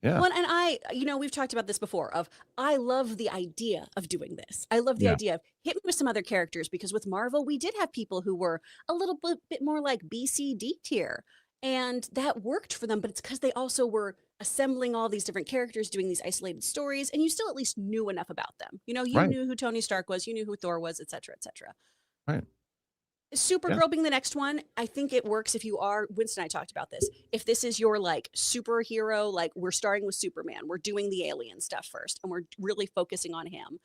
Speaker 1: Yeah.
Speaker 2: Well, and we've talked about this before I love the idea of doing this. I love the idea of hit me with some other characters, because with Marvel, we did have people who were a little bit more like BCD tier, and that worked for them, but it's because they also were assembling all these different characters, doing these isolated stories, and you still at least knew enough about them. You knew who Tony Stark was, you knew who Thor was, etc., etc.
Speaker 1: Right.
Speaker 2: Supergirl being the next one, I think it works if you are, Winston and I talked about this, if this is your like superhero, like we're starting with Superman, we're doing the alien stuff first, and we're really focusing on him.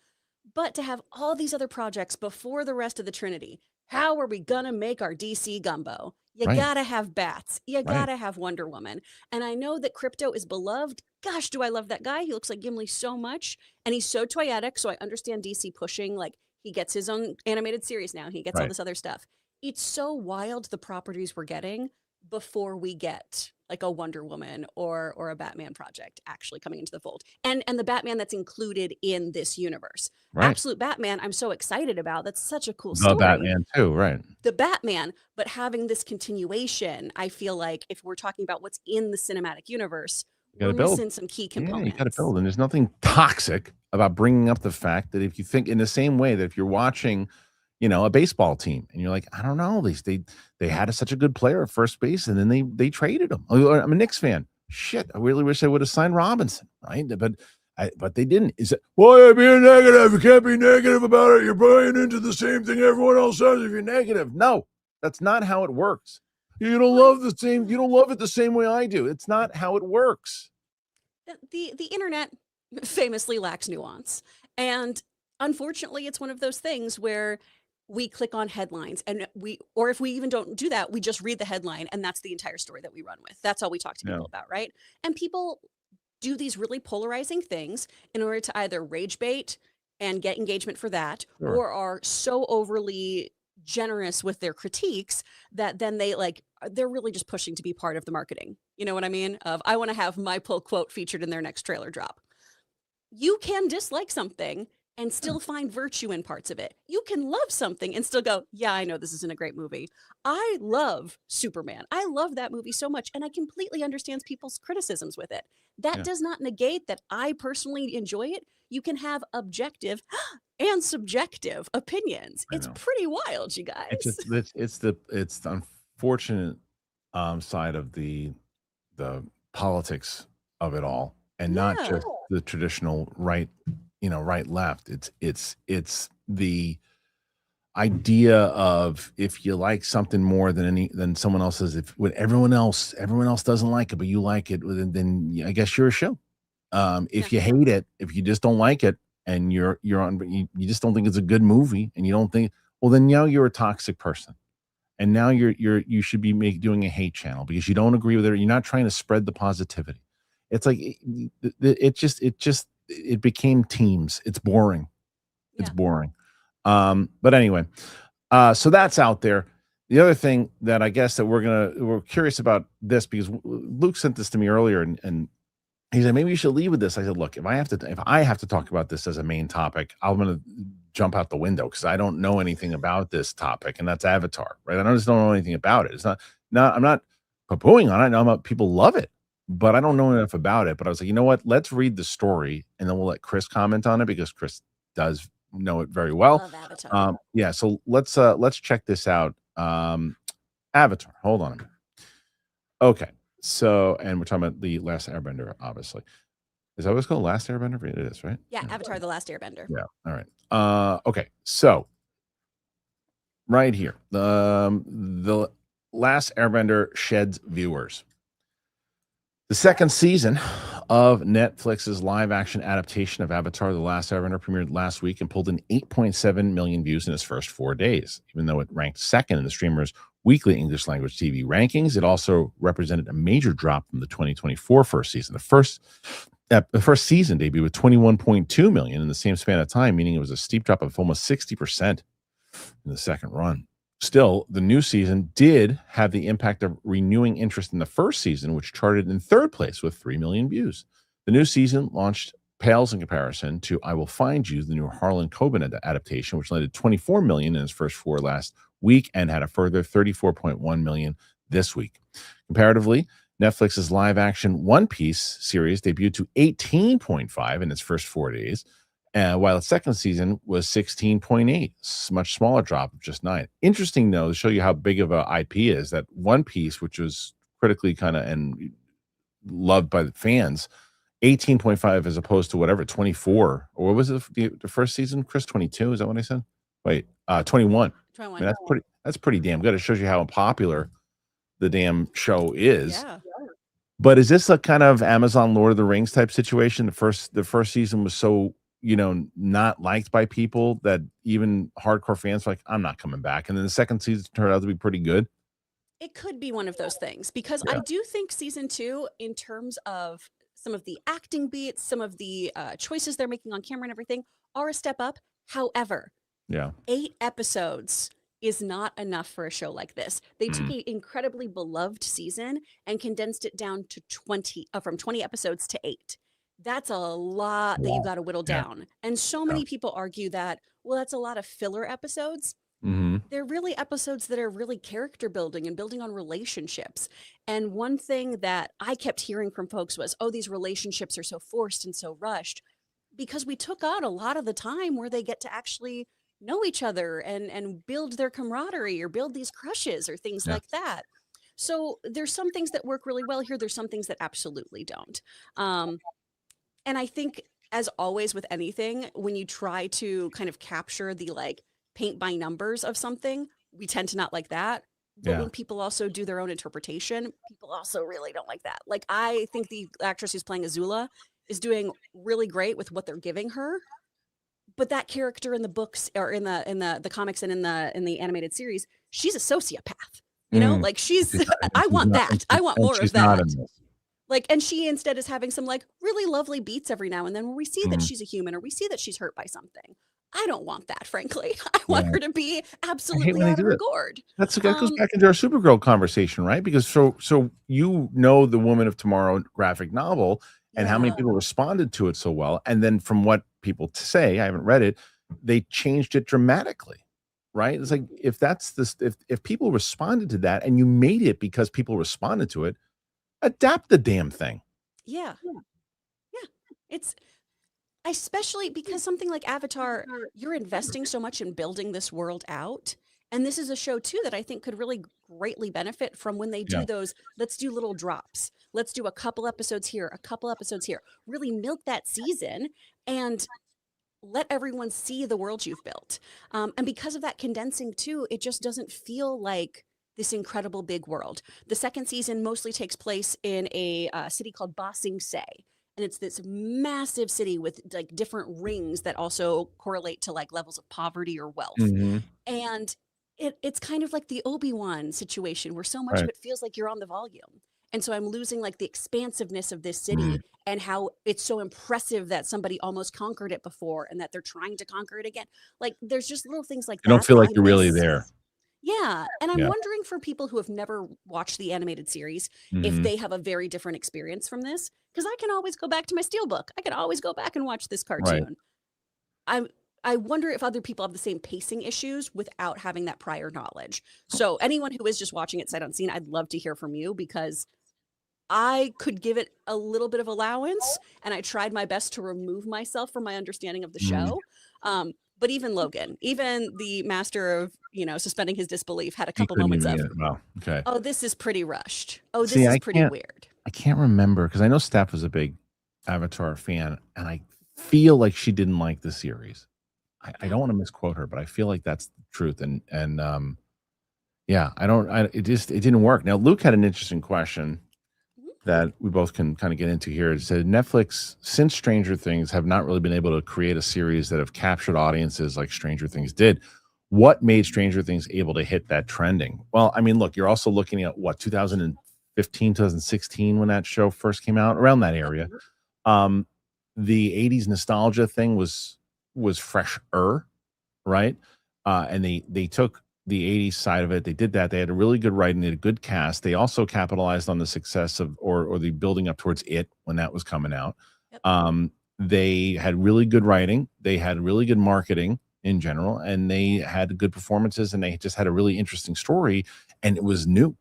Speaker 2: But to have all these other projects before the rest of the Trinity, how are we gonna make our DC gumbo? You gotta have Bats, you gotta have Wonder Woman. And I know that Crypto is beloved. Gosh, do I love that guy. He looks like Gimli so much, and he's so toyetic, so I understand DC pushing, like, he gets his own animated series now. He gets all this other stuff. It's so wild, the properties we're getting before we get like a Wonder Woman or a Batman project actually coming into the fold. And the Batman that's included in this universe.
Speaker 1: Right.
Speaker 2: Absolute Batman, I'm so excited about. That's such a cool story.
Speaker 1: The Batman too, right.
Speaker 2: The Batman, but having this continuation, I feel like if we're talking about what's in the cinematic universe, we're missing some key components.
Speaker 1: Yeah, you got to build. And there's nothing toxic about bringing up the fact that if you think in the same way that if you're watching, a baseball team and you're like, I don't know, they had such a good player at first base, and then they traded him. I'm a Knicks fan. Shit, I really wish I would have signed Robinson, right? But but they didn't. Is it, why are you being negative? You can't be negative about it. You're buying into the same thing everyone else says if you're negative. No, that's not how it works. You don't love it the same way I do. It's not how it works.
Speaker 2: The internet famously lacks nuance. And unfortunately, it's one of those things where we click on headlines and or if we even don't do that, we just read the headline and that's the entire story that we run with. That's all we talk to people about, right? And people do these really polarizing things in order to either rage bait and get engagement for that, or are so overly generous with their critiques that then they're really just pushing to be part of the marketing. You know what I mean? I want to have my pull quote featured in their next trailer drop. You can dislike something and still find virtue in parts of it. You can love something and still go, yeah, I know this isn't a great movie. I love Superman. I love that movie so much, and I completely understand people's criticisms with it. That does not negate that I personally enjoy it. You can have objective and subjective opinions. It's pretty wild, you guys.
Speaker 1: It's the unfortunate side of the politics of it all, and not just the traditional right left. It's the idea of if you like something more than someone else says, if when everyone else doesn't like it but you like it, then I guess you're a show. If you hate it, if you just don't like it, and you just don't think it's a good movie, and you don't think, well, then now you're a toxic person, and now you should be doing a hate channel because you don't agree with it. You're not trying to spread the positivity. It's like it became teams. It's boring. It's boring. But anyway, so that's out there. The other thing that I guess that we're curious about this, because Luke sent this to me earlier, and he said maybe you should leave with this. I said, look, if I have to talk about this as a main topic, I'm going to jump out the window because I don't know anything about this topic, and that's Avatar, right? I just don't know anything about it. It's not I'm not poo-pooing on it. I know people love it, but I don't know enough about it. But I was like, you know what? Let's read the story, and then we'll let Kris comment on it because Kris does know it very well.
Speaker 2: Love Avatar.
Speaker 1: So let's check this out. Avatar. Hold on a minute. Okay. So, and we're talking about the Last Airbender, obviously. Is that what it's called? Last Airbender? It is, right?
Speaker 2: Yeah, Avatar: The Last Airbender.
Speaker 1: Yeah. All right. Okay. So, right here, the Last Airbender sheds viewers. The second season of Netflix's live-action adaptation of Avatar: The Last Airbender premiered last week and pulled in 8.7 million views in its first 4 days. Even though it ranked second in the streamer's weekly English language TV rankings, it also represented a major drop from the 2024 first season. The first season debuted with 21.2 million in the same span of time, meaning it was a steep drop of almost 60% in the second run. Still, the new season did have the impact of renewing interest in the first season, which charted in third place with 3 million views. The new season pales in comparison to I Will Find You, the new Harlan Coben adaptation, which landed 24 million in its first 4 last week and had a further 34.1 million this week. Comparatively, Netflix's live-action One Piece series debuted to 18.5 in its first 4 days, while its second season was 16.8, much smaller drop of just 9. Interesting, though, to show you how big of a IP is, that One Piece, which was critically and loved by the fans, 18.5 as opposed to whatever, 24. Or what was it, the first season, Kris? 22? Is that what I said? Wait, 21.
Speaker 2: 21.
Speaker 1: I mean, that's pretty damn good. It shows you how popular the damn show is.
Speaker 2: Yeah.
Speaker 1: But is this a kind of Amazon Lord of the Rings type situation? The first season was so not liked by people that even hardcore fans were like, I'm not coming back. And then the second season turned out to be pretty good.
Speaker 2: It could be one of those things because I do think season 2, in terms of some of the acting beats, some of the choices they're making on camera and everything, are a step up. However, 8 episodes is not enough for a show like this. They took an incredibly beloved season and condensed it down to 20, from 20 episodes to 8. That's a lot that you got to whittle down. And so many people argue that, well, that's a lot of filler episodes. They're really episodes that are really character building and building on relationships. And one thing that I kept hearing from folks was, oh, these relationships are so forced and so rushed, because we took out a lot of the time where they get to actually know each other and build their camaraderie or build these crushes or things like that. So there's some things that work really well here. There's some things that absolutely don't. And I think as always with anything, when you try to kind of capture the like paint by numbers of something, we tend to not like that. But when people also do their own interpretation, people also really don't like that. Like, I think the actress who's playing Azula is doing really great with what they're giving her. But that character in the books or in the comics and in the animated series, she's a sociopath. You know, like I want that. I want more of that. Like, and she instead is having some like really lovely beats every now and then where we see that she's a human or we see that she's hurt by something. I don't want that, frankly. I want her to be absolutely out of her gourd.
Speaker 1: That goes back into our Supergirl conversation, right? Because so you know the Woman of Tomorrow graphic novel and how many people responded to it so well. And then from what people say, I haven't read it, they changed it dramatically, right? It's like if people responded to that and you made it because people responded to it, adapt the damn thing.
Speaker 2: Yeah. It's especially because something like Avatar, you're investing so much in building this world out. And this is a show too that I think could really greatly benefit from when they do those, let's do little drops. Let's do a couple episodes here, a couple episodes here. Really milk that season and let everyone see the world you've built. And because of that condensing too, it just doesn't feel like this incredible big world. The second season mostly takes place in a city called Ba Sing Se. And it's this massive city with like different rings that also correlate to like levels of poverty or wealth. And it's kind of like the Obi-Wan situation where so much of it feels like you're on the volume. And so I'm losing like the expansiveness of this city and how it's so impressive that somebody almost conquered it before and that they're trying to conquer it again. Like there's just little things like that.
Speaker 1: You don't feel like you're really there.
Speaker 2: Yeah. And I'm wondering for people who have never watched the animated series, if they have a very different experience from this, because I can always go back to my Steelbook. I can always go back and watch this cartoon. I wonder if other people have the same pacing issues without having that prior knowledge. So anyone who is just watching it sight unseen, I'd love to hear from you because I could give it a little bit of allowance and I tried my best to remove myself from my understanding of the show. But even Logan, even the master of, suspending his disbelief had a couple moments of, oh, this is pretty rushed. Oh, this is pretty weird.
Speaker 1: I can't remember because I know Steph was a big Avatar fan and I feel like she didn't like the series. I don't want to misquote her, but I feel like that's the truth. It didn't work. Now, Luke had an interesting question that we both can kind of get into here. It said Netflix, since Stranger Things, have not really been able to create a series that have captured audiences like Stranger Things did. What made Stranger Things able to hit that trending? Well, I mean, look, you're also looking at 2015, 2016 when that show first came out, around that area. The 80s nostalgia thing was fresher, right? And they took the 80s side of it. They did that. They had a really good writing. They had a good cast. They also capitalized on the success of or the building up towards It when that was coming out. They had really good writing. They had really good marketing in general, and they had good performances, and they just had a really interesting story, and it was new.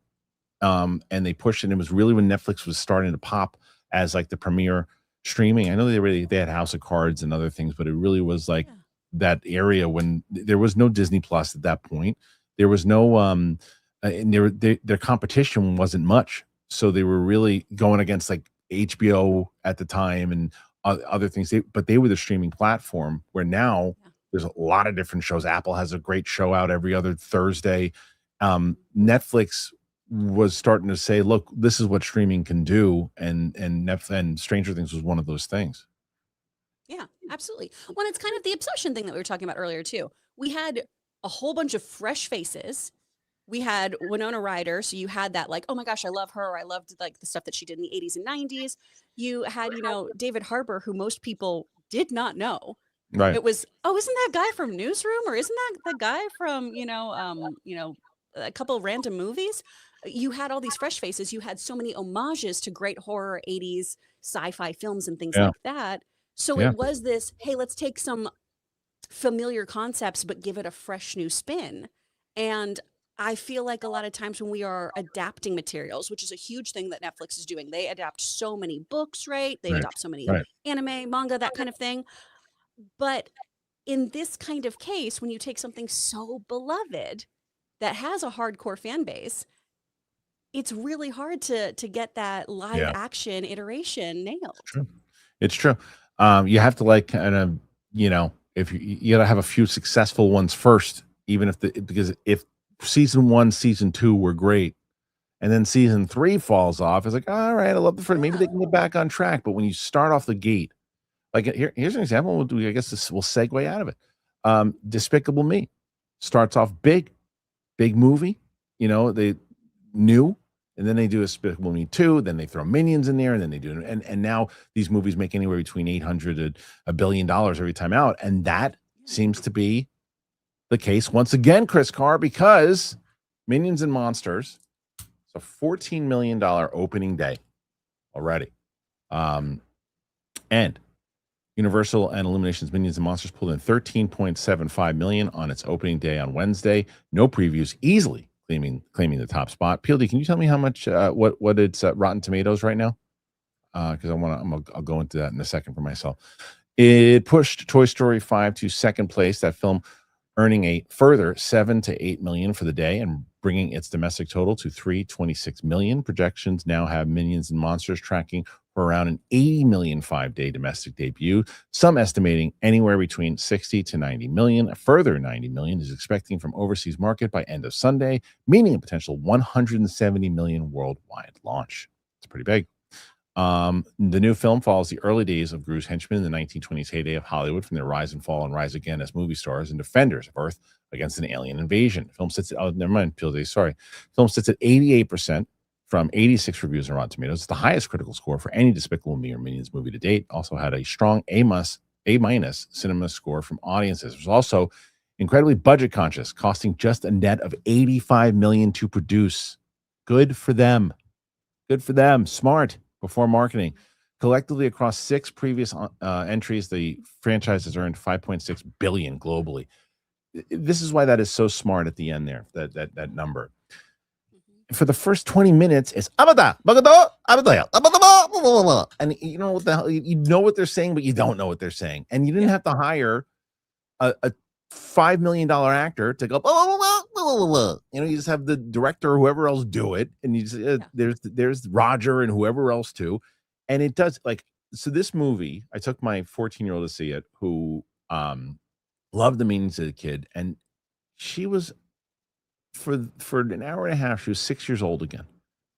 Speaker 1: And they pushed it. It was really when Netflix was starting to pop as like the premier streaming. I know they had House of Cards and other things, but it really was like that area when there was no Disney Plus at that point. There was no and their competition wasn't much, so they were really going against like HBO at the time and other things. But they were the streaming platform where now there's a lot of different shows. Apple has a great show out every other Thursday. Netflix was starting to say, look, this is what streaming can do, and Stranger Things was one of those things.
Speaker 2: Yeah, absolutely. Well, it's kind of the Obsession thing that we were talking about earlier too. We had a whole bunch of fresh faces. We had Winona Ryder, so you had that like, oh my gosh, I love her. I loved like the stuff that she did in the 80s and 90s. You had, David Harbour, who most people did not know.
Speaker 1: Right.
Speaker 2: It was, oh, isn't that guy from Newsroom, or isn't that the guy from a couple of random movies? You had all these fresh faces. You had so many homages to great horror 80s sci-fi films and things like that. So it was this, hey, let's take some familiar concepts, but give it a fresh new spin. And I feel like a lot of times when we are adapting materials, which is a huge thing that Netflix is doing, they adapt so many books, right? They adopt so many anime, manga, that kind of thing. But in this kind of case, when you take something so beloved that has a hardcore fan base, it's really hard to get that live action iteration nailed.
Speaker 1: It's true. You have to like kind of, if you gotta have a few successful ones first, even if because if season 1, season 2 were great, and then season 3 falls off, it's like, all right, I love the first. Maybe they can get back on track. But when you start off the gate, like here's an example. I guess this will segue out of it. Despicable Me starts off big movie. They new, and then they do a Despicable Me 2, then they throw Minions in there, and then they do and now these movies make anywhere between $800 to $1 billion every time out, and that seems to be the case once again, Chris Carr, because Minions and Monsters, it's a $14 million opening day already, and Universal and Illumination's Minions and Monsters pulled in $13.75 million on its opening day on Wednesday. No previews, easily claiming the top spot. PLD, can you tell me how much what it's Rotten Tomatoes right now? Because I'll go into that in a second for myself. It pushed Toy Story 5 to second place. That film earning a further $7 to $8 million for the day and bringing its domestic total to $326 million. Projections now have Minions and Monsters tracking for around an $80 million 5-day domestic debut. Some estimating anywhere between $60 to $90 million. A further $90 million is expecting from overseas market by end of Sunday, meaning a potential $170 million worldwide launch. It's pretty big. The new film follows the early days of Gru's henchmen in the 1920s heyday of Hollywood, from their rise and fall and rise again as movie stars and defenders of Earth against an alien invasion. Film sits at, Film sits at 88% from 86 reviews on Rotten Tomatoes. It's the highest critical score for any Despicable Me or Minions movie to date. Also had a strong A- cinema score from audiences. It was also incredibly budget conscious, costing just a net of $85 million to produce. Good for them. Smart before marketing. Collectively, across 6 previous entries, the franchise has earned $5.6 billion globally. This is why that is so smart at the end there, that number. For the first 20 minutes, it's and you know what the hell, you know what they're saying, but you don't know what they're saying. And you didn't have to hire a $5 million actor to go, you just have the director or whoever else do it, and you just, there's Roger and whoever else too, and it does, like, so this movie, I took my 14-year-old to see it, who loved the Minions as a kid, and she was for an hour and a half, she was 6 years old again,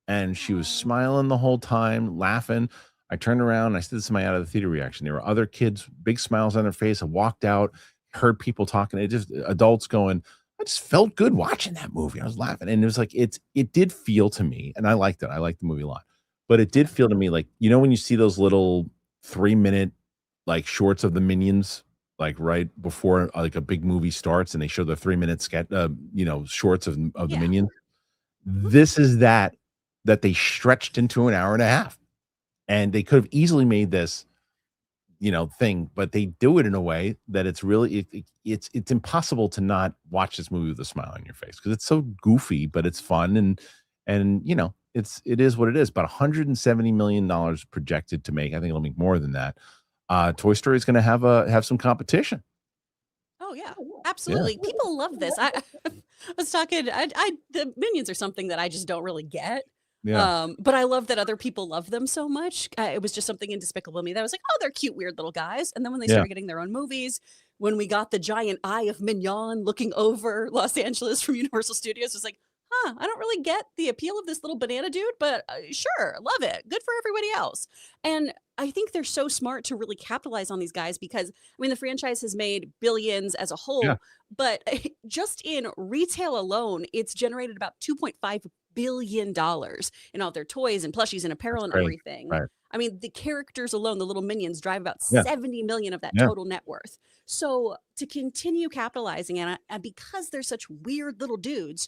Speaker 1: and she was smiling the whole time, laughing. I turned around, I said, this is my out of the theater reaction. There were other kids, big smiles on their face. I walked out, heard people talking, it just adults going, I just felt good watching that movie. I was laughing, and it was like, it did feel to me, and I liked it. I liked the movie a lot, but it did feel to me like, when you see those little 3-minute like shorts of the Minions, like right before like a big movie starts, and they show the 3-minute sketch, shorts of the Minions. This is that they stretched into an hour and a half, and they could have easily made this thing, but they do it in a way that it's really it's impossible to not watch this movie with a smile on your face, because it's so goofy, but it's fun, and it is what it is. About $170 million projected to make. I think it'll make more than that. Toy Story is going to have some competition.
Speaker 2: Oh yeah, absolutely. Yeah. People love this. I was talking. The Minions are something that I just don't really get. Yeah. But I love that other people love them so much. It was just something in Despicable Me that I was like, oh, they're cute, weird little guys. And then when they started getting their own movies, when we got the giant eye of Mignon looking over Los Angeles from Universal Studios, it was like, I don't really get the appeal of this little banana dude, but sure, love it. Good for everybody else. And I think they're so smart to really capitalize on these guys, because the franchise has made billions as a whole, but just in retail alone, it's generated about $2.5 billion in all their toys and plushies and apparel and everything. Right. The characters alone, the little Minions, drive about 70 million of that total net worth. So to continue capitalizing on it, and because they're such weird little dudes,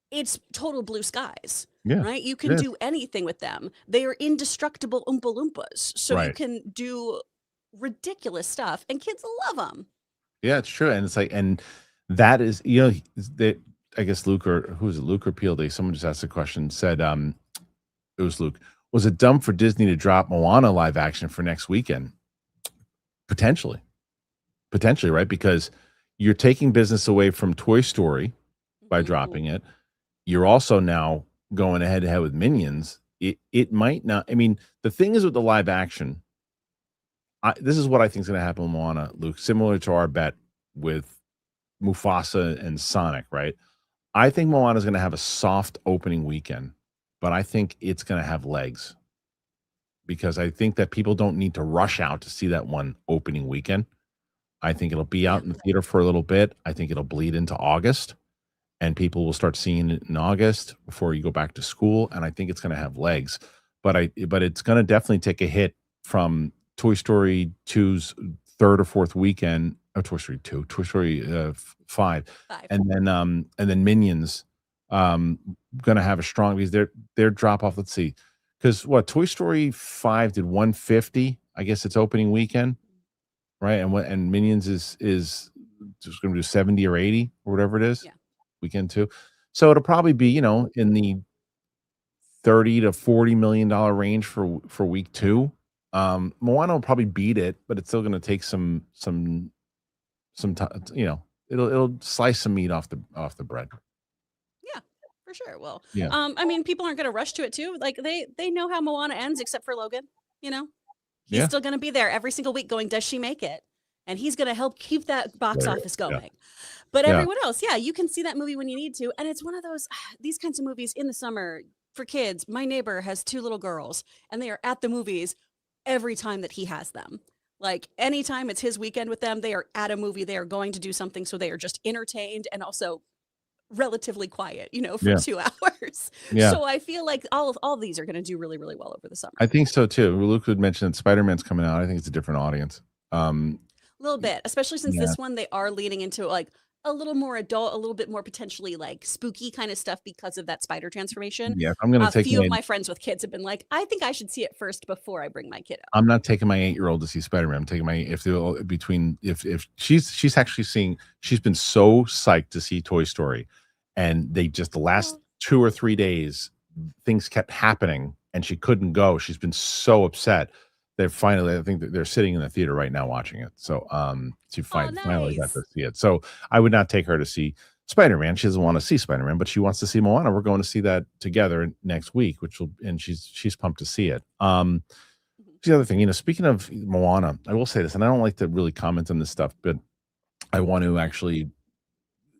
Speaker 2: it's total blue skies, right? You can do anything with them. They are indestructible Oompa Loompas. So you can do ridiculous stuff, and kids love them.
Speaker 1: Yeah, it's true. And it's like, and that is, that, I guess Luke, or who is it, Luke or PLD? Someone just asked a question, said, it was Luke. Was it dumb for Disney to drop Moana live action for next weekend? Potentially, right? Because you're taking business away from Toy Story by dropping it. You're also now going head to head with Minions. It might not. The thing is with the live action, this is what I think is going to happen with Moana, Luke. Similar to our bet with Mufasa and Sonic, right? I think Moana is going to have a soft opening weekend, but I think it's going to have legs because I think that people don't need to rush out to see that one opening weekend. I think it'll be out in the theater for a little bit. I think it'll bleed into August, and people will start seeing it in August before you go back to school. And I think it's going to have legs, but it's going to definitely take a hit from Toy Story 2's third or fourth weekend. Oh, Toy Story 2, Toy Story 5, and then Minions. Going to have a strong because their drop off. Let's see, because Toy Story 5 did 150. I guess it's opening weekend, right? And Minions is just going to do 70 or 80 or whatever it is.
Speaker 2: Yeah.
Speaker 1: Weekend 2. So it'll probably be, in the 30 to 40 million dollar range for week 2. Moana will probably beat it, but it's still going to take some time, it'll slice some meat off the bread.
Speaker 2: Yeah, for sure. Well,
Speaker 1: Yeah.
Speaker 2: I mean, people aren't going to rush to it too. Like they know how Moana ends, except for Logan. He's still going to be there every single week going, does she make it? And he's going to help keep that box office going. Yeah. But everyone else, you can see that movie when you need to. And it's one of these kinds of movies in the summer for kids. My neighbor has 2 little girls, and they are at the movies every time that he has them. Like anytime it's his weekend with them, they are at a movie. They are going to do something. So they are just entertained and also relatively quiet, for 2 hours. Yeah. So I feel like all of these are going to do really, really well over the summer.
Speaker 1: I think so too. Luke had mentioned that Spider-Man's coming out. I think it's a different audience.
Speaker 2: A little bit, especially since this one, they are leaning into like a little more adult, a little bit more potentially like spooky kind of stuff because of that spider transformation.
Speaker 1: Yeah, I'm going to take
Speaker 2: a few of my friends with kids have been like, I think I should see it first before I bring my kid out.
Speaker 1: I'm not taking my 8-year-old to see Spider-Man. I'm taking if she's actually she's been so psyched to see Toy Story, and they just the last 2 or 3 days things kept happening and she couldn't go. She's been so upset. I think they're sitting in the theater right now watching it. So she finally got to see it. So I would not take her to see Spider-Man. She doesn't want to see Spider-Man, but she wants to see Moana. We're going to see that together next week, and she's pumped to see it. The other thing, speaking of Moana, I will say this, and I don't like to really comment on this stuff, but I want to actually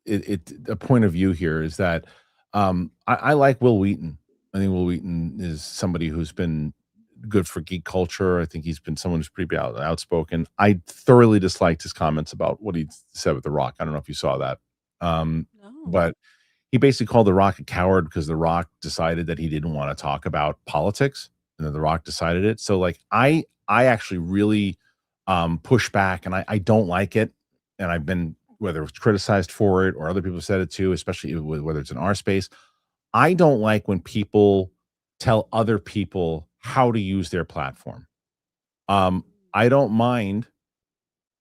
Speaker 1: a point of view here is that I like Will Wheaton. I think Will Wheaton is somebody who's been good for geek culture. I think he's been someone who's pretty outspoken. I thoroughly disliked his comments about what he said with The Rock. I don't know if you saw that. No. But he basically called The Rock a coward because The Rock decided that he didn't want to talk about politics, and then The Rock decided it. So like I actually really push back, and I don't like it. And I've been, whether it's criticized for it or other people said it too, especially whether it's in our space. I don't like when people tell other people how to use their platform. I don't mind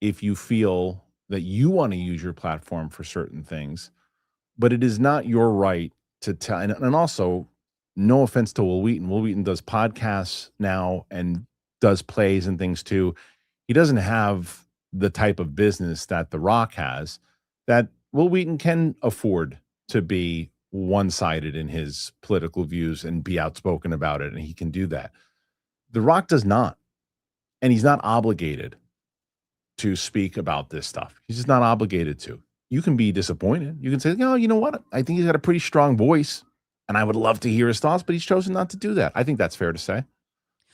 Speaker 1: if you feel that you want to use your platform for certain things, but it is not your right to tell. And also, no offense to Will Wheaton. Will Wheaton does podcasts now and does plays and things too. He doesn't have the type of business that The Rock has, that Will Wheaton can afford to be one-sided in his political views and be outspoken about it, and he can do that. The Rock does not, and he's not obligated to speak about this stuff. He's just not obligated to. You can be disappointed. You can say, you know what? I think he's got a pretty strong voice, and I would love to hear his thoughts, but he's chosen not to do that. I think that's fair to say.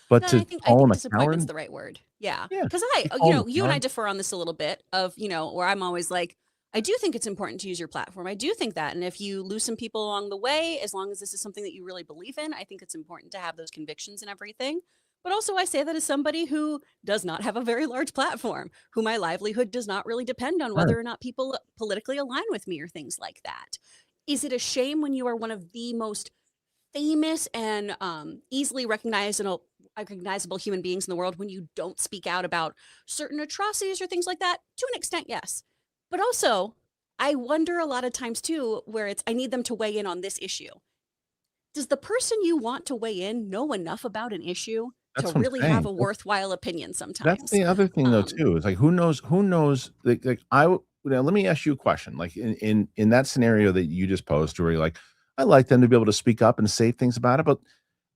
Speaker 1: But I think
Speaker 2: disappointment's the right word. Yeah. Because you and I differ on this a little bit of, where I'm always like, I do think it's important to use your platform. I do think that. And if you lose some people along the way, as long as this is something that you really believe in, I think it's important to have those convictions and everything. But also I say that as somebody who does not have a very large platform, who my livelihood does not really depend on whether or not people politically align with me or things like that. Is it a shame when you are one of the most famous and easily recognizable human beings in the world when you don't speak out about certain atrocities or things like that? To an extent, yes. But also, I wonder a lot of times too, where I need them to weigh in on this issue. Does the person you want to weigh in know enough about an issue to really have a worthwhile opinion sometimes?
Speaker 1: That's the other thing though too. It's like, who knows, let me ask you a question. Like in that scenario that you just posed, where you're like, I like them to be able to speak up and say things about it. But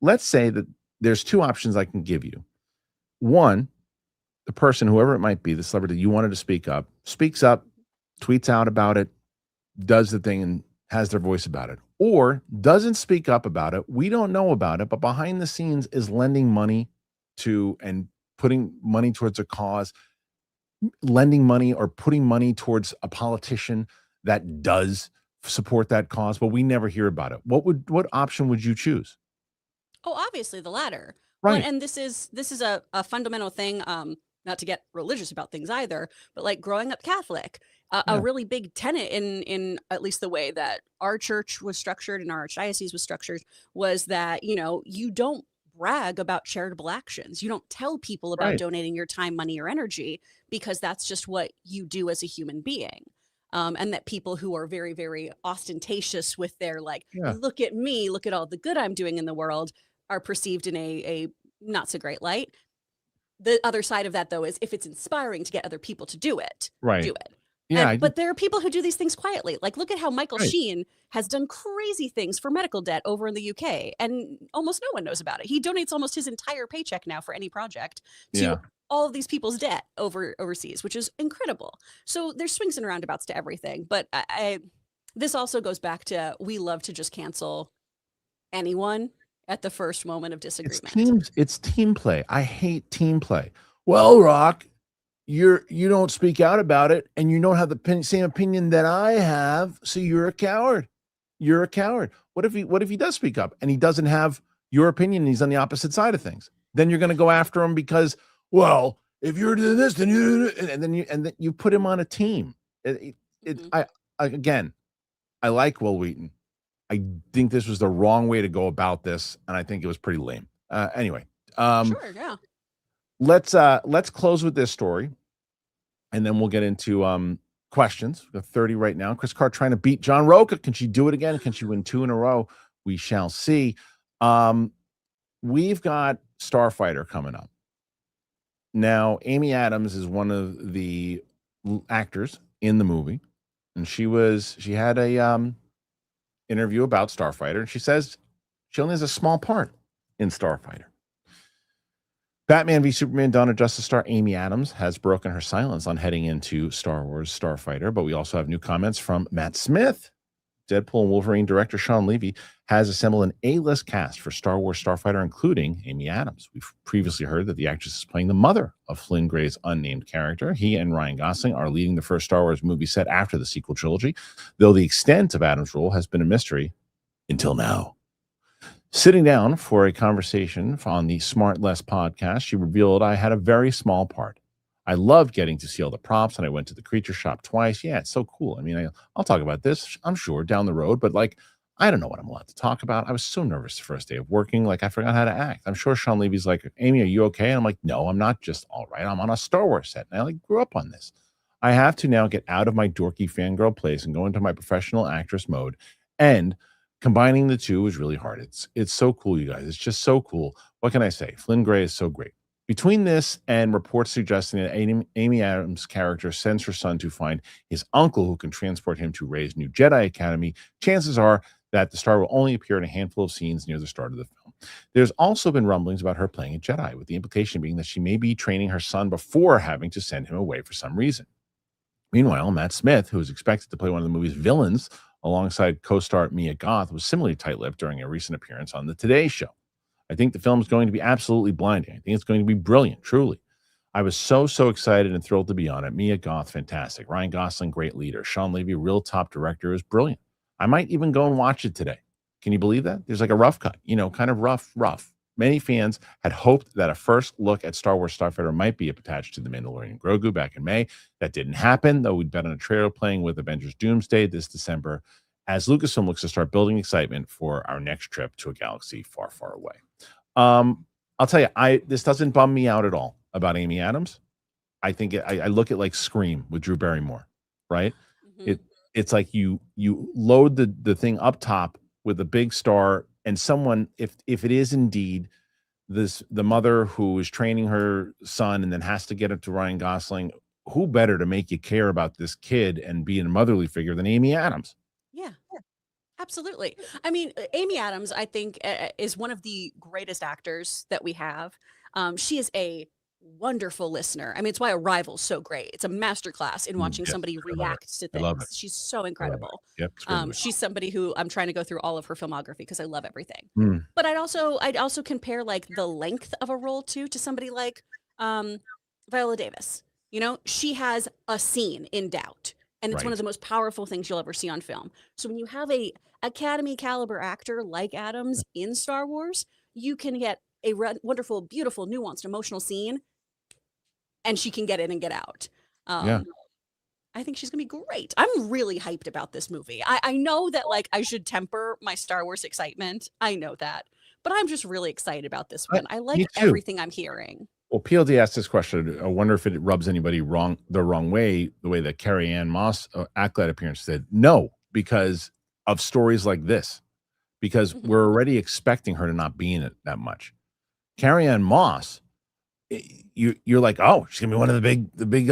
Speaker 1: let's say that there's 2 options I can give you. One, the person, whoever it might be, the celebrity you wanted to speak up, speaks up, tweets out about it, does the thing and has their voice about it, or doesn't speak up about it. We don't know about it, but behind the scenes is lending money to and putting money towards a cause, lending money or putting money towards a politician that does support that cause, but we never hear about it. What option would you choose?
Speaker 2: Oh, obviously the latter. Well,
Speaker 1: Right.
Speaker 2: and this is a fundamental thing, not to get religious about things either, but like growing up Catholic, a
Speaker 1: Yeah.
Speaker 2: really big tenet in at least the way that our church was structured and our archdiocese was structured was that, you don't brag about charitable actions. You don't tell people about
Speaker 1: Right.
Speaker 2: donating your time, money, or energy because that's just what you do as a human being. And that people who are very, very ostentatious with their like,
Speaker 1: Yeah.
Speaker 2: look at me, look at all the good I'm doing in the world, are perceived in a not so great light. The other side of that, though, is if it's inspiring to get other people to do it,
Speaker 1: Right.
Speaker 2: do it.
Speaker 1: Yeah.
Speaker 2: But there are people who do these things quietly. Like, look at how Michael
Speaker 1: Right.
Speaker 2: Sheen has done crazy things for medical debt over in the UK, and almost no one knows about it. He donates almost his entire paycheck now for any project to
Speaker 1: Yeah.
Speaker 2: all of these people's debt overseas, which is incredible. So there's swings and roundabouts to everything. But this also goes back to we love to just cancel anyone at the first moment of disagreement.
Speaker 1: It's team play. I hate team play. Well, Rock, you don't speak out about it, and you don't have the same opinion that I have, so you're a coward. You're a coward. What if he does speak up and he doesn't have your opinion and he's on the opposite side of things? Then you're going to go after him because, well, if you're doing this, then then you put him on a team. Again, I like Will Wheaton. I think this was the wrong way to go about this, and I think it was pretty lame. Anyway,
Speaker 2: Sure, yeah.
Speaker 1: let's close with this story, and then we'll get into questions. We've got 30 right now. Chris Carr trying to beat John Roca. Can she do it again? Can she win 2 in a row? We shall see. We've got Starfighter coming up. Now, Amy Adams is one of the actors in the movie, and she had a interview about Starfighter, and she says she only has a small part in Starfighter. Batman v Superman: Dawn of Justice star Amy Adams has broken her silence on heading into Star Wars Starfighter, but we also have new comments from Matt Smith. Deadpool and Wolverine director Sean Levy has assembled an A-list cast for Star Wars Starfighter, including Amy Adams. We've previously heard that the actress is playing the mother of Flynn Gray's unnamed character. He and Ryan Gosling are leading the first Star Wars movie set after the sequel trilogy, though the extent of Adams' role has been a mystery until now. Sitting down for a conversation on the Smart Less podcast, she revealed, I had a very small part. I loved getting to see all the props, and I went to the creature shop twice. Yeah, it's so cool. I mean, I'll talk about this, I'm sure, down the road, but I don't know what I'm allowed to talk about. I was so nervous the first day of working, I forgot how to act. I'm sure Sean Levy's like, Amy, are you okay? And I'm like, no, I'm not just all right. I'm on a Star Wars set, and I grew up on this. I have to now get out of my dorky fangirl place and go into my professional actress mode, and combining the two is really hard. It's so cool, you guys. It's just so cool. What can I say? Flynn Gray is so great. Between this and reports suggesting that Amy Adams' character sends her son to find his uncle who can transport him to Rey's new Jedi Academy, chances are that the star will only appear in a handful of scenes near the start of the film. There's also been rumblings about her playing a Jedi, with the implication being that she may be training her son before having to send him away for some reason. Meanwhile, Matt Smith, who is expected to play one of the movie's villains alongside co-star Mia Goth, was similarly tight-lipped during a recent appearance on The Today Show. I think the film is going to be absolutely blinding. I think it's going to be brilliant, truly. I was so excited and thrilled to be on it. Mia Goth, fantastic. Ryan Gosling, great leader. Sean Levy, real top director, is brilliant. I might even go and watch it today. Can you believe that? There's a rough cut, kind of rough. Many fans had hoped that a first look at Star Wars Starfighter might be attached to The Mandalorian Grogu back in May. That didn't happen, though we'd bet on a trailer playing with Avengers Doomsday this December, as Lucasfilm looks to start building excitement for our next trip to a galaxy far, far away. I'll tell you, this doesn't bum me out at all about Amy Adams. I think I look at Scream with Drew Barrymore, right?
Speaker 2: Mm-hmm.
Speaker 1: It's like you load the thing up top with a big star, and someone, if it is indeed the mother who is training her son and then has to get it to Ryan Gosling, who better to make you care about this kid and be a motherly figure than Amy Adams?
Speaker 2: Yeah. Absolutely. I mean, Amy Adams, I think, is one of the greatest actors that we have. She is a wonderful listener. I mean, it's why Arrival's so great. It's a masterclass in watching somebody react to
Speaker 1: I love it.
Speaker 2: things. She's so incredible.
Speaker 1: Yep, it's a great movie.
Speaker 2: She's somebody who I'm trying to go through all of her filmography because I love everything.
Speaker 1: Mm.
Speaker 2: But I'd also compare like the length of a role to somebody like Viola Davis. You know, she has a scene in Doubt, and it's one of the most powerful things you'll ever see on film. So when you have a Academy caliber actor like Adams in Star Wars, you can get a wonderful, beautiful, nuanced, emotional scene, and she can get in and get out. I think she's gonna be great. I'm really hyped about this movie. I know that like I should temper my Star Wars excitement. I know that, but I'm just really excited about this one. I like everything I'm hearing.
Speaker 1: Well, PLD asked this question. I wonder if it rubs anybody the wrong way, the way that Carrie Ann Moss acolyte appearance did. No, because of stories like this, because we're already expecting her to not be in it that much. Carrie Ann Moss, you're like, oh, she's gonna be one of the big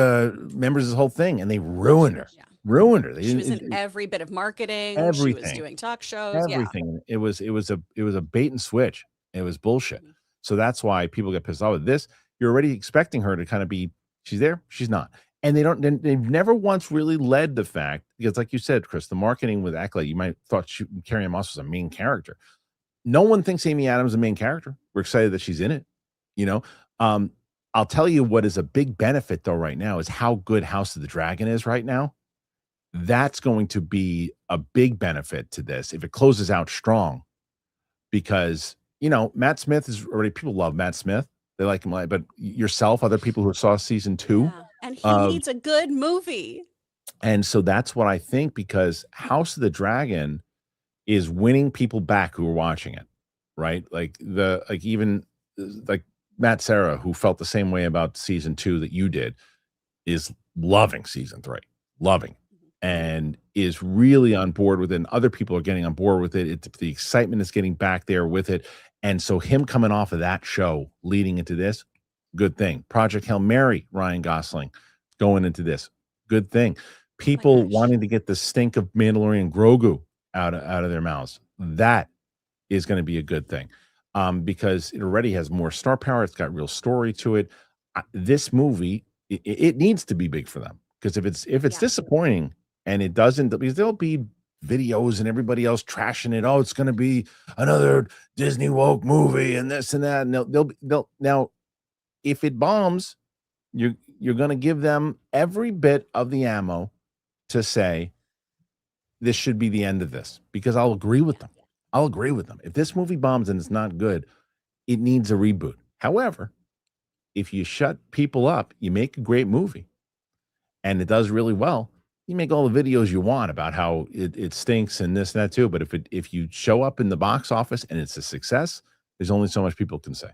Speaker 1: members of this whole thing, and they ruined her. Ruined her.
Speaker 2: She was in every bit of marketing.
Speaker 1: Everything.
Speaker 2: She was doing talk shows.
Speaker 1: Everything. It was a bait and switch. It was bullshit. So that's why people get pissed off with this. You're already expecting her to kind of be, she's there, she's not. And they've never once really led the fact, because like you said, Kris, the marketing with Acolyte, you might have thought Carrie Ann Moss was a main character. No one thinks Amy Adams is a main character. We're excited that she's in it. You know, I'll tell you what is a big benefit though right now is how good House of the Dragon is right now. That's going to be a big benefit to this if it closes out strong, because, you know, Matt Smith is already, people love Matt Smith. They like him, but yourself, other people who saw season 2.
Speaker 2: And he needs a good movie.
Speaker 1: And so that's what I think, because House of the Dragon is winning people back who are watching it, right? Like even Matt Serra, who felt the same way about season 2 that you did, is loving season 3, loving, and is really on board with it. And other people are getting on board with it. The excitement is getting back there with it. And so him coming off of that show leading into this, good thing. Project Hail Mary, Ryan Gosling going into this, good thing. People wanting to get the stink of Mandalorian Grogu out of their mouths, that is going to be a good thing, because it already has more star power. It's got real story to it. This movie, it needs to be big for them, because if it's disappointing and it doesn't, because there'll be videos and everybody else trashing it. Oh, it's going to be another Disney woke movie and this and that. And they'll now, if it bombs, you're going to give them every bit of the ammo to say this should be the end of this, because I'll agree with them. I'll agree with them. If this movie bombs and it's not good, it needs a reboot. However, if you shut people up, you make a great movie and it does really well, you make all the videos you want about how it stinks and this and that too. But if you show up in the box office and it's a success, there's only so much people can say.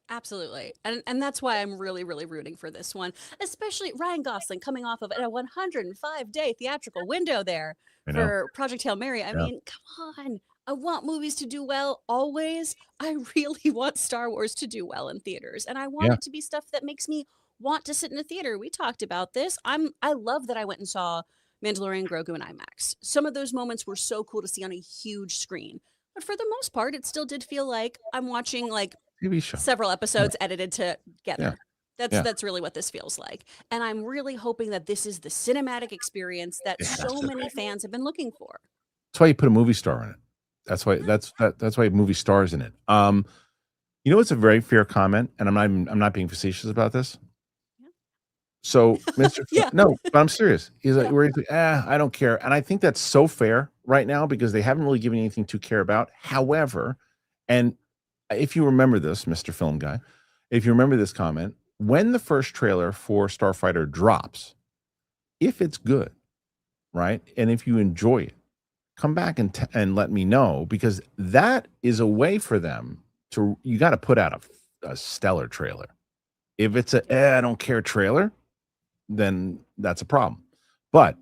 Speaker 2: Absolutely. And that's why I'm really, really rooting for this one, especially Ryan Gosling coming off of a 105-day theatrical window there for Project Hail Mary. I mean, come on. I want movies to do well always. I really want Star Wars to do well in theaters. And I want it to be stuff that makes me want to sit in a theater. We talked about this. I love that I went and saw Mandalorian Grogu in IMAX. Some of those moments were so cool to see on a huge screen. But for the most part, it still did feel like I'm watching like
Speaker 1: TV show.
Speaker 2: Several episodes edited together. That's really what this feels like. And I'm really hoping that this is the cinematic experience that so many fans have been looking for.
Speaker 1: That's why you put a movie star in it. That's why that's why movie stars in it. You know, it's a very fair comment, and I'm not being facetious about this. So, Mr. No, but I'm serious. He's like, I don't care. And I think that's so fair right now, because they haven't really given anything to care about. However, and if you remember this, Mr. Film Guy, if you remember this comment, when the first trailer for Starfighter drops, if it's good, right, and if you enjoy it, come back and let me know, because that is a way for them to, you got to put out a stellar trailer. If it's I don't care trailer, then that's a problem. But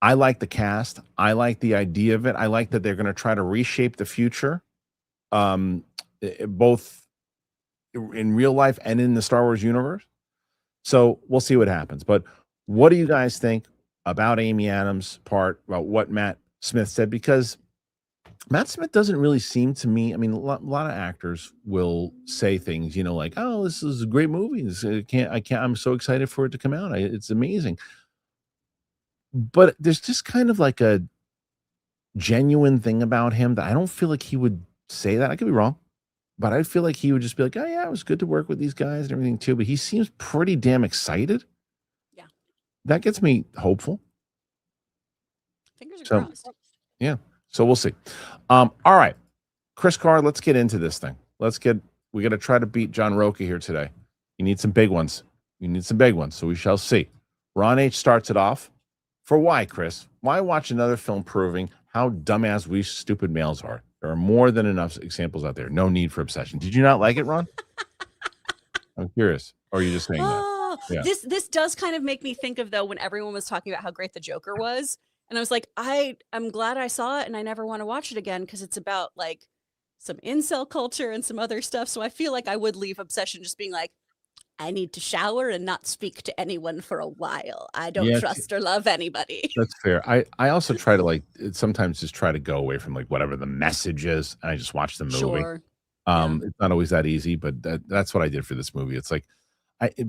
Speaker 1: I like the cast. I like the idea of it. I like that they're going to try to reshape the future, both in real life and in the Star Wars universe. So we'll see what happens. But what do you guys think about Amy Adams' part, about what Matt Smith said? Because Matt Smith doesn't really seem to me. I mean, a lot of actors will say things, like, "Oh, this is a great movie. I'm so excited for it to come out. It's amazing." But there's just kind of like a genuine thing about him that I don't feel like he would say that. I could be wrong, but I feel like he would just be like, "Oh yeah, it was good to work with these guys and everything too." But he seems pretty damn excited.
Speaker 2: Yeah.
Speaker 1: That gets me hopeful.
Speaker 2: Fingers are
Speaker 1: So,
Speaker 2: crossed.
Speaker 1: yeah. So we'll see. All right. Chris Carr, let's get into this thing. We got to try to beat John Roca here today. You need some big ones. So we shall see. Ron H starts it off. For why, Chris? Why watch another film proving how dumbass we stupid males are? There are more than enough examples out there. No need for obsession. Did you not like it, Ron? I'm curious. Or are you just saying that? Yeah.
Speaker 2: This does kind of make me think of, though, when everyone was talking about how great the Joker was. And I was like, I'm glad I saw it and I never want to watch it again because it's about like some incel culture and some other stuff. So I feel like I would leave Obsession just being like, I need to shower and not speak to anyone for a while. I don't trust or love anybody.
Speaker 1: That's fair. I also try to sometimes just try to go away from like whatever the message is. And I just watch the movie.
Speaker 2: Sure.
Speaker 1: It's not always that easy, but that's what I did for this movie. It's like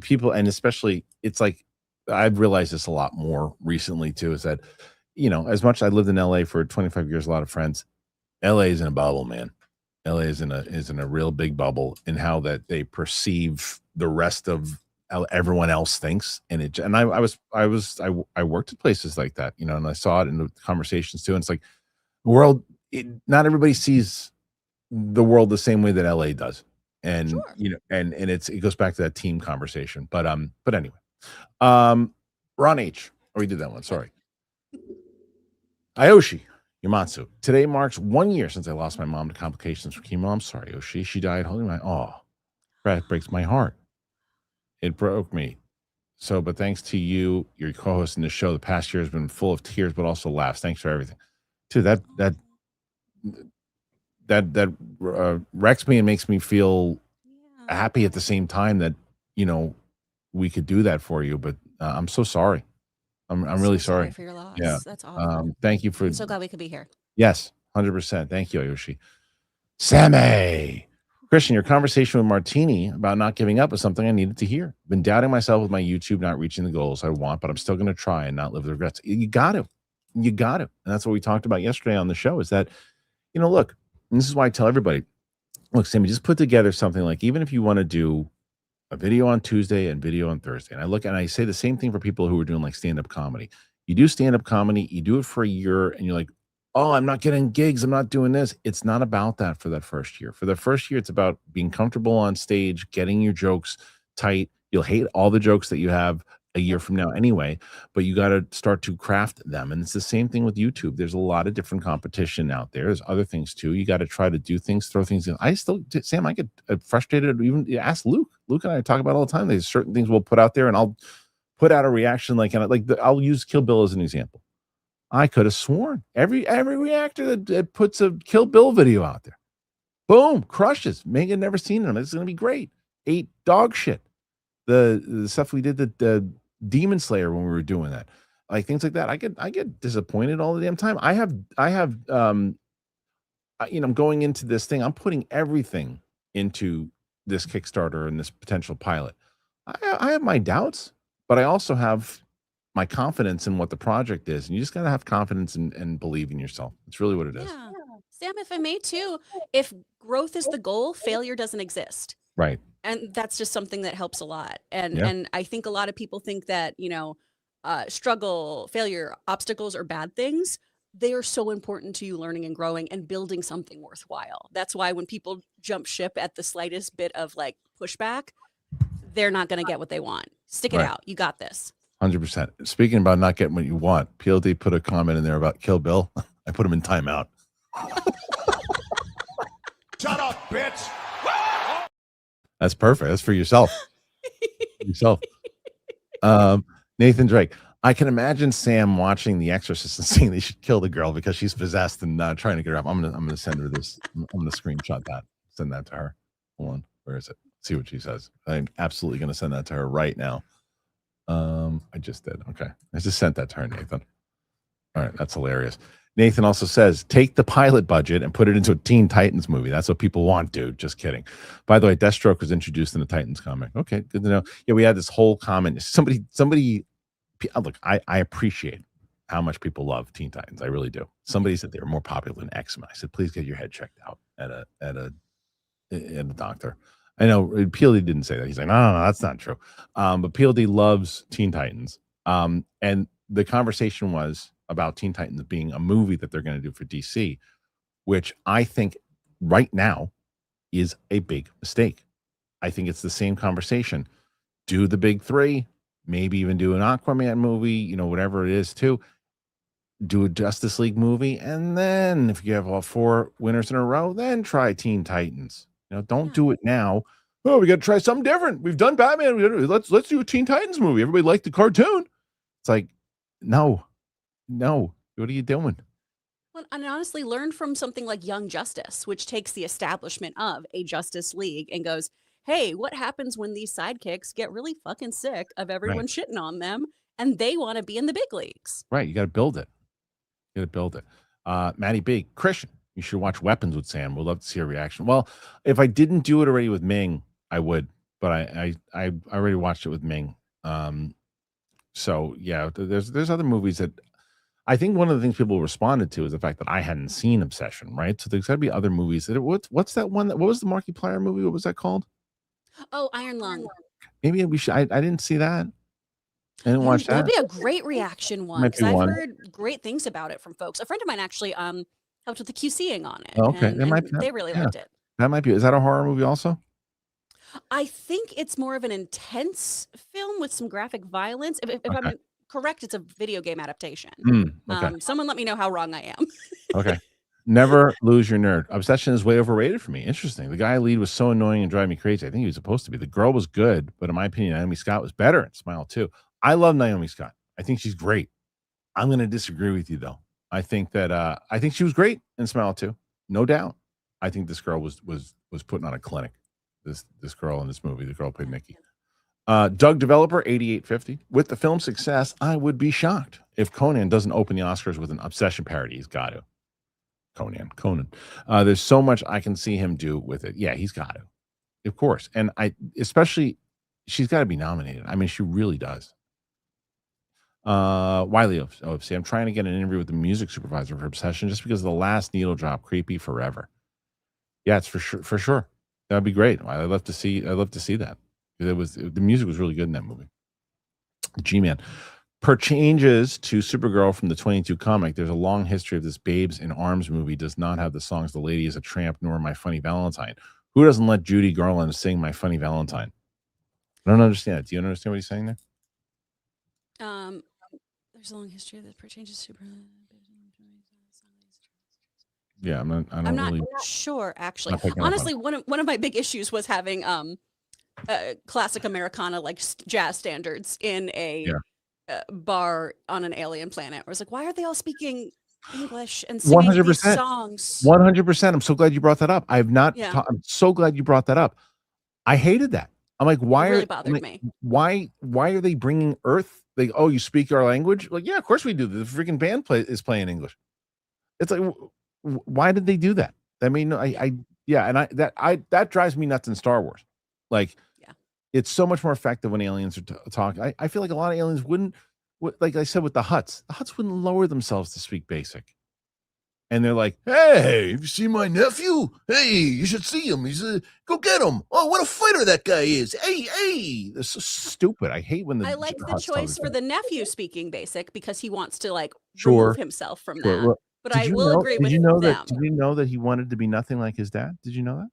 Speaker 1: people, and especially it's like I've realized this a lot more recently too, is that as much as I lived in LA for 25 years, a lot of friends, LA is in a bubble, man. LA is in a real big bubble in how that they perceive the rest of how everyone else thinks. And I worked at places like that, and I saw it in the conversations too. And it's like the world, not everybody sees the world the same way that LA does. And,
Speaker 2: Sure.
Speaker 1: And it goes back to that team conversation. But anyway, Ron H. Oh, we did that one. Sorry. Ayoshi Yamatsu. Today marks 1 year since I lost my mom to complications from chemo. I'm sorry, Yoshi. She died holding that breaks my heart. It broke me. So, but thanks to you, your co-host in the show, the past year has been full of tears, but also laughs. Thanks for everything. Dude, that wrecks me and makes me feel happy at the same time that, we could do that for you. But I'm so sorry. I'm really sorry
Speaker 2: for your loss.
Speaker 1: Yeah.
Speaker 2: That's awful.
Speaker 1: Thank you for.
Speaker 2: I'm so glad we could be here.
Speaker 1: Yes, 100%. Thank you, Ayoshi. Sammy. Kristian, your conversation with Martini about not giving up is something I needed to hear. Been doubting myself with my YouTube not reaching the goals I want, but I'm still going to try and not live with regrets. You got to. And that's what we talked about yesterday on the show is that, look, and this is why I tell everybody, look, Sammy, just put together something like, even if you want to do a video on Tuesday and video on Thursday. And I say the same thing for people who are doing like stand-up comedy. You do stand-up comedy, you do it for a year, and you're like, oh, I'm not getting gigs, I'm not doing this. It's not about that for that first year. For the first year, it's about being comfortable on stage, getting your jokes tight. You'll hate all the jokes that you have a year from now anyway, but you got to start to craft them. And it's the same thing with YouTube. There's a lot of different competition out there. There's other things too. You got to try to do things, throw things in. Sam, I get frustrated. Even ask Luke. Luke and I talk about it all the time. There's certain things we'll put out there and I'll put out a reaction I'll use Kill Bill as an example. I could have sworn every reactor that puts a Kill Bill video out there, boom, crushes. Megan never seen them. It's going to be great. 8 dog shit. The stuff we did, the Demon Slayer when we were doing that, like things like that. I get disappointed all the damn time. I'm going into this thing. I'm putting everything into this Kickstarter and this potential pilot. I have my doubts, but I also have my confidence in what the project is. And you just got to have confidence and believe in yourself. It's really what it is.
Speaker 2: Yeah. Sam, if I may too, if growth is the goal, failure doesn't exist.
Speaker 1: Right.
Speaker 2: And that's just something that helps a lot. And I think a lot of people think that, struggle, failure, obstacles are bad things. They are so important to you learning and growing and building something worthwhile. That's why when people jump ship at the slightest bit of like pushback, they're not going to get what they want. Stick it out. You got this.
Speaker 1: 100%. Speaking about not getting what you want, PLD put a comment in there about Kill Bill. I put him in timeout.
Speaker 5: Shut up, bitch.
Speaker 1: That's perfect. That's for yourself. Nathan Drake. I can imagine Sam watching The Exorcist and saying they should kill the girl because she's possessed and trying to get her up. I'm gonna send her this. I'm gonna screenshot that. Send that to her. Hold on. Where is it? See what she says. I'm absolutely gonna send that to her right now. I just did. Okay. I just sent that to her, Nathan. All right. That's hilarious. Nathan also says, take the pilot budget and put it into a Teen Titans movie. That's what people want, dude. Just kidding. By the way, Deathstroke was introduced in the Titans comic. Okay, good to know. Yeah, we had this whole comment. Somebody, look, I appreciate how much people love Teen Titans. I really do. Somebody said they were more popular than X-Men. I said, please get your head checked out at a doctor. I know PLD didn't say that. He's like, no, that's not true. But PLD loves Teen Titans. And the conversation was about Teen Titans being a movie that they're going to do for DC, which I think right now is a big mistake. I think it's the same conversation. Do the big three, maybe even do an Aquaman movie, whatever it is too. Do a Justice League movie, and then if you have all 4 winners in a row, then try Teen Titans. Don't do it now. Oh, we got to try something different. We've done Batman. Let's do a Teen Titans movie. Everybody liked the cartoon. It's like, no. What are you doing?
Speaker 2: Well, and honestly, learn from something like Young Justice, which takes the establishment of a Justice League and goes, hey, what happens when these sidekicks get really fucking sick of everyone shitting on them and they want to be in the big leagues?
Speaker 1: Right. You got to build it. Maddie B. Kristian, you should watch Weapons with Sam. We'd love to see a reaction. Well, if I didn't do it already with Ming, I would, but I already watched it with Ming. So yeah, there's other movies that I think one of the things people responded to is the fact that I hadn't seen Obsession, right? So there's got to be other movies that what's that one what was the Markiplier movie? What was that called?
Speaker 2: Oh, Iron Lung.
Speaker 1: Maybe we should. I didn't see that. I didn't watch that.
Speaker 2: That'd be a great reaction one because I've heard great things about it from folks. A friend of mine actually helped with the QCing on it.
Speaker 1: Oh, okay,
Speaker 2: and they really liked it.
Speaker 1: That might be. Is that a horror movie also?
Speaker 2: I think it's more of an intense film with some graphic violence. If I'm correct, it's a video game adaptation.
Speaker 1: Okay.
Speaker 2: Someone let me know how wrong I am.
Speaker 1: Okay. Never lose your nerd. Obsession is way overrated for me. Interesting. The guy lead was so annoying and driving me crazy. I think he was supposed to be. The girl was good, but in my opinion, Naomi Scott was better in Smile too. I love Naomi Scott. I think she's great. I'm going to disagree with you though. I think that I think she was great in Smile too. No doubt. I think this girl was putting on a clinic. This girl in this movie, the girl played Nikki. Doug Developer, 8850. With the film success, I would be shocked if Conan doesn't open the Oscars with an Obsession parody. He's got to. Conan. There's so much I can see him do with it. Yeah, he's got to. Of course. And especially, she's got to be nominated. I mean, she really does. Wiley OFC, I'm trying to get an interview with the music supervisor for Obsession just because of the last needle drop, creepy forever. Yeah, it's for sure. That'd be great. I'd love to see that. The music was really good in that movie. G-Man. Per changes to Supergirl from the 22 comic, there's a long history of this Babes in Arms movie does not have the songs The Lady is a Tramp nor My Funny Valentine. Who doesn't let Judy Garland sing My Funny Valentine? I don't understand it. Do you understand what he's saying there?
Speaker 2: There's a long history of this per changes to Supergirl.
Speaker 1: Yeah, I'm not really
Speaker 2: sure actually. Honestly, one of my big issues was having classic Americana like jazz standards in a bar on an alien planet. I was like, why are they all speaking English and singing 100%. These songs?
Speaker 1: 100%. I'm so glad you brought that up. I'm so glad you brought that up. I hated that. I'm like, why
Speaker 2: really bothered me.
Speaker 1: Why are they bringing Earth? Like, oh, you speak our language? Like, yeah, of course we do. The freaking band is playing English. It's like, why did they do that? I mean, that drives me nuts in Star Wars. Like, it's so much more effective when aliens are talking. I feel like a lot of aliens wouldn't, like I said, with the Hutts wouldn't lower themselves to speak basic. And they're like, hey, have you seen my nephew? Hey, you should see him. He's go get him. Oh, what a fighter that guy is. Hey. They're so stupid. I hate when
Speaker 2: I like the choice for the nephew speaking basic because he wants to like remove himself from that.
Speaker 1: Well,
Speaker 2: but I will agree with them.
Speaker 1: Did you know that he wanted to be nothing like his dad? Did you know that?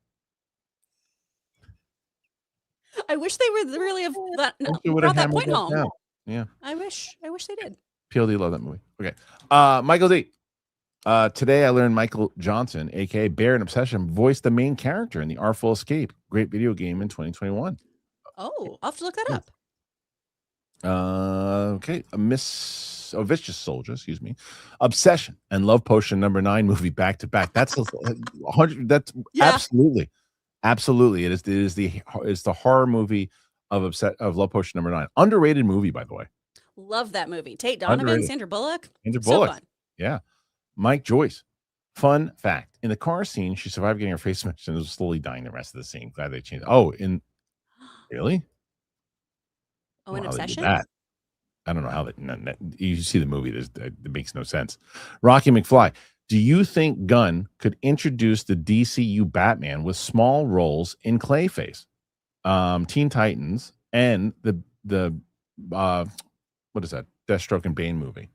Speaker 2: I wish they would really have brought that point home.
Speaker 1: Down. Yeah.
Speaker 2: I wish they did.
Speaker 1: PLD love that movie. Okay. Michael D. Today I learned Michael Johnson, aka Bear in Obsession, voiced the main character in The Artful Escape. Great video game in 2021.
Speaker 2: Oh, I'll have to look that up.
Speaker 1: Okay. Vicious Soldier, excuse me. Obsession and Love Potion #9 movie back to back. That's 100. That's absolutely. It is the horror movie of Love Potion #9. Underrated movie, by the way.
Speaker 2: Love that movie. Tate Donovan, Sandra Bullock.
Speaker 1: So fun. Yeah. Mike Joyce. Fun fact: in the car scene, she survived getting her face smashed and was slowly dying the rest of the scene. Glad they changed. Oh, really?
Speaker 2: Oh, in
Speaker 1: How they did
Speaker 2: Obsession?
Speaker 1: that? I don't know how that. You see the movie. It makes no sense. Rocky McFly. Do you think Gunn could introduce the DCU Batman with small roles in Clayface, Teen Titans, and the what is that? Deathstroke and Bane movie?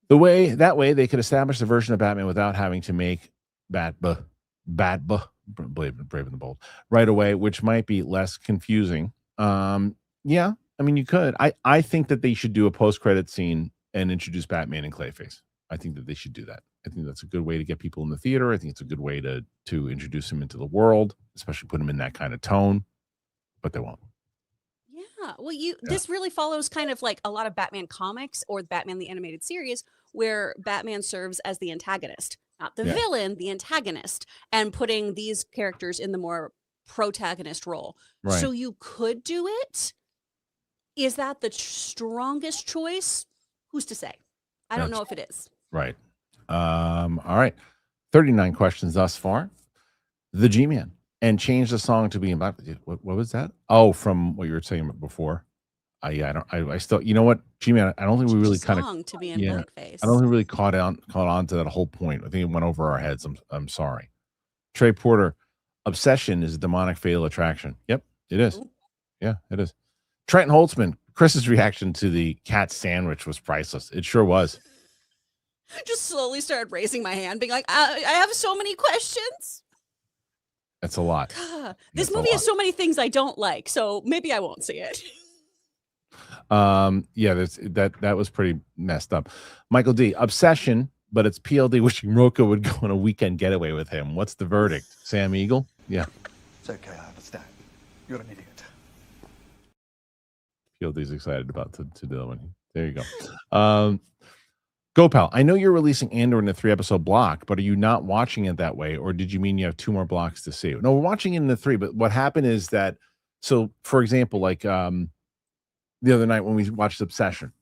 Speaker 1: That way they could establish the version of Batman without having to make Brave and the Bold right away, which might be less confusing. Yeah, I mean, you could. I think that they should do a post-credit scene and introduce Batman and Clayface. I think that they should do that. I think that's a good way to get people in the theater. I think it's a good way to introduce him into the world, especially put him in that kind of tone. But they won't.
Speaker 2: Yeah. Well, this really follows kind of like a lot of Batman comics or Batman the Animated Series, where Batman serves as the antagonist, not the villain, the antagonist, and putting these characters in the more protagonist role.
Speaker 1: Right.
Speaker 2: So you could do it. Is that the strongest choice? Who's to say? I don't know if it is.
Speaker 1: Right. All right. 39 questions thus far. The G-Man. And change the song to be in black. What was that? Oh, from what you were saying before. I still, you know what, G-Man, I don't think we really kind of
Speaker 2: to be in blackface.
Speaker 1: I don't think we really caught on to that whole point. I think it went over our heads. I'm sorry. Trey Porter, Obsession is a demonic fatal attraction. Yep, it is. Ooh. Yeah, it is. Trenton Holtzman, Chris's reaction to the cat sandwich was priceless. It sure was.
Speaker 2: Just slowly started raising my hand, being like, I have so many questions.
Speaker 1: That's a lot.
Speaker 2: This movie has so many things I don't like, so maybe I won't see it.
Speaker 1: Yeah, that was pretty messed up. Michael D, Obsession, but it's PLD wishing Rocco would go on a weekend getaway with him. What's the verdict? Sam Eagle? Yeah.
Speaker 5: It's okay, I understand. You're an idiot.
Speaker 1: PLD's excited about to do that one. There you go. Gopal, I know you're releasing Andor in a 3-episode block, but are you not watching it that way, or did you mean you have 2 more blocks to see? No, we're watching it in the 3, but what happened is that, so for example, like the other night when we watched Obsession,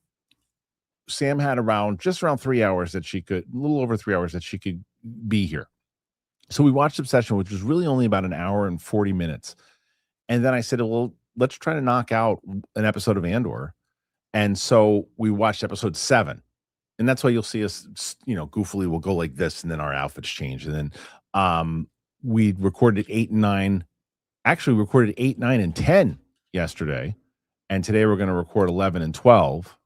Speaker 1: Sam had just around 3 hours that she could, a little over 3 hours that she could be here. So we watched Obsession, which was really only about an hour and 40 minutes. And then I said, well, let's try to knock out an episode of Andor. And so we watched episode 7. And that's why you'll see us, goofily we'll go like this, and then our outfits change. And then we recorded 8 and 9. Actually, we recorded 8, 9, and 10 yesterday. And today we're going to record 11 and 12,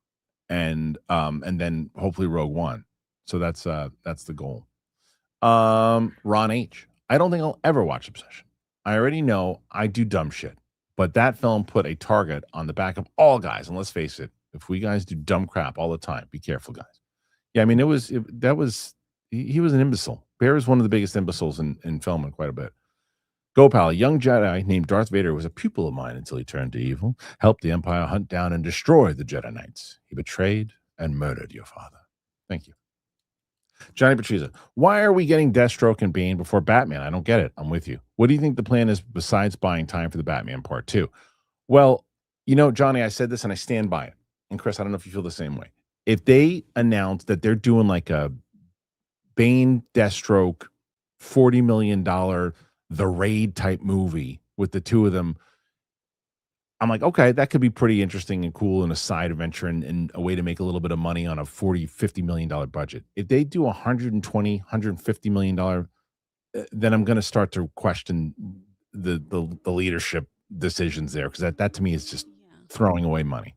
Speaker 1: and then hopefully Rogue One. So that's the goal. Ron H. I don't think I'll ever watch Obsession. I already know I do dumb shit, but that film put a target on the back of all guys. And let's face it, if we guys do dumb crap all the time, be careful, guys. Yeah, I mean, he was an imbecile. Bear is one of the biggest imbeciles in film in quite a bit. Gopal, a young Jedi named Darth Vader, was a pupil of mine until he turned to evil, helped the Empire hunt down and destroy the Jedi Knights. He betrayed and murdered your father. Thank you. Johnny Patriza, why are we getting Deathstroke and Bane before Batman? I don't get it. I'm with you. What do you think the plan is besides buying time for the Batman Part 2? Well, Johnny, I said this and I stand by it. And Kris, I don't know if you feel the same way. If they announce that they're doing like a Bane Deathstroke $40 million The Raid type movie with the two of them, I'm like, okay, that could be pretty interesting and cool and a side adventure and a way to make a little bit of money on a $40-50 million budget. If they do $120-150 million, then I'm going to start to question the leadership decisions there, because that to me is just throwing away money.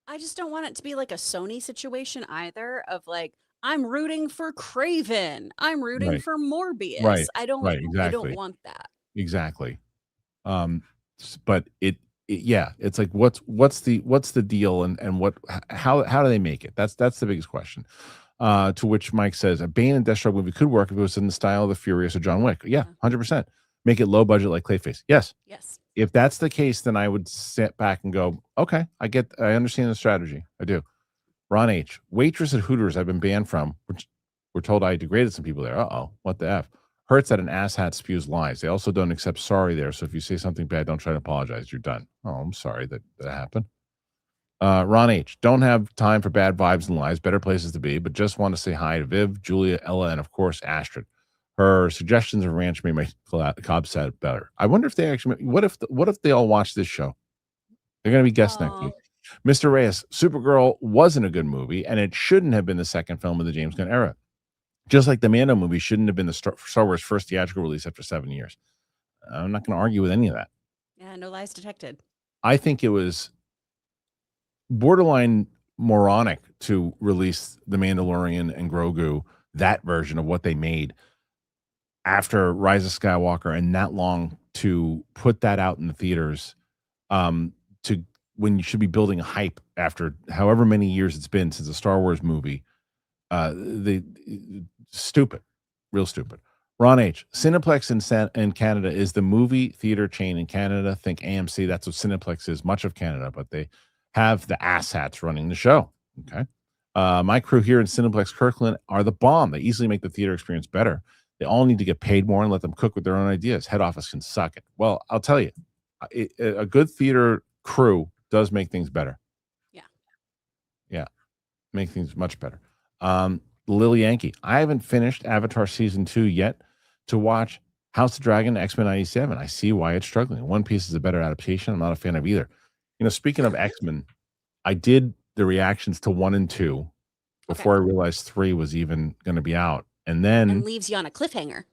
Speaker 2: I just don't want it to be like a Sony situation either, of like, I'm rooting for Craven, I'm rooting for Morbius.
Speaker 1: Right.
Speaker 2: I don't want that.
Speaker 1: Exactly. But it's like what's the deal and how do they make it? That's the biggest question. To which Mike says a Bane and Deathstroke movie could work if it was in the style of the Furious or John Wick. Yeah, 100%. Make it low budget like Clayface. Yes. If that's the case, then I would sit back and go, okay, I understand the strategy. I do. Ron H. Waitress at Hooters I've been banned from, which we're told I degraded some people there. Uh-oh, what the F? Hurts that an asshat spews lies. They also don't accept sorry there. So if you say something bad, don't try to apologize. You're done. Oh, I'm sorry that happened. Ron H. Don't have time for bad vibes and lies. Better places to be, but just want to say hi to Viv, Julia, Ella, and of course Astrid. Her suggestions of ranch made my Cobb set better. I wonder if they actually. What if they all watch this show? They're going to be guests next week. Mr. Reyes, Supergirl wasn't a good movie, and it shouldn't have been the second film of the James Gunn era. Just like the Mando movie shouldn't have been the Star Wars first theatrical release after 7 years. I'm not going to argue with any of that.
Speaker 2: Yeah, no lies detected.
Speaker 1: I think it was borderline moronic to release The Mandalorian and Grogu, that version of what they made after Rise of Skywalker, and that long to put that out in the theaters, to when you should be building a hype after however many years it's been since a Star Wars movie. Stupid, real stupid. Ron H. Cineplex in Canada is the movie theater chain in Canada. Think AMC. That's what Cineplex is, much of Canada, but they have the asshats running the show. Okay. My crew here in Cineplex Kirkland are the bomb. They easily make the theater experience better. They all need to get paid more and let them cook with their own ideas. Head office can suck it. Well, I'll tell you, a good theater crew does make things better. Yeah. Make things much better. Lily Yankee. I haven't finished Avatar season 2 yet to watch House of Dragon, X-Men 97. I see why it's struggling. One Piece is a better adaptation. I'm not a fan of either. Speaking of X-Men, I did the reactions to 1 and 2 before I realized 3 was even going to be out. And then
Speaker 2: leaves you on a cliffhanger.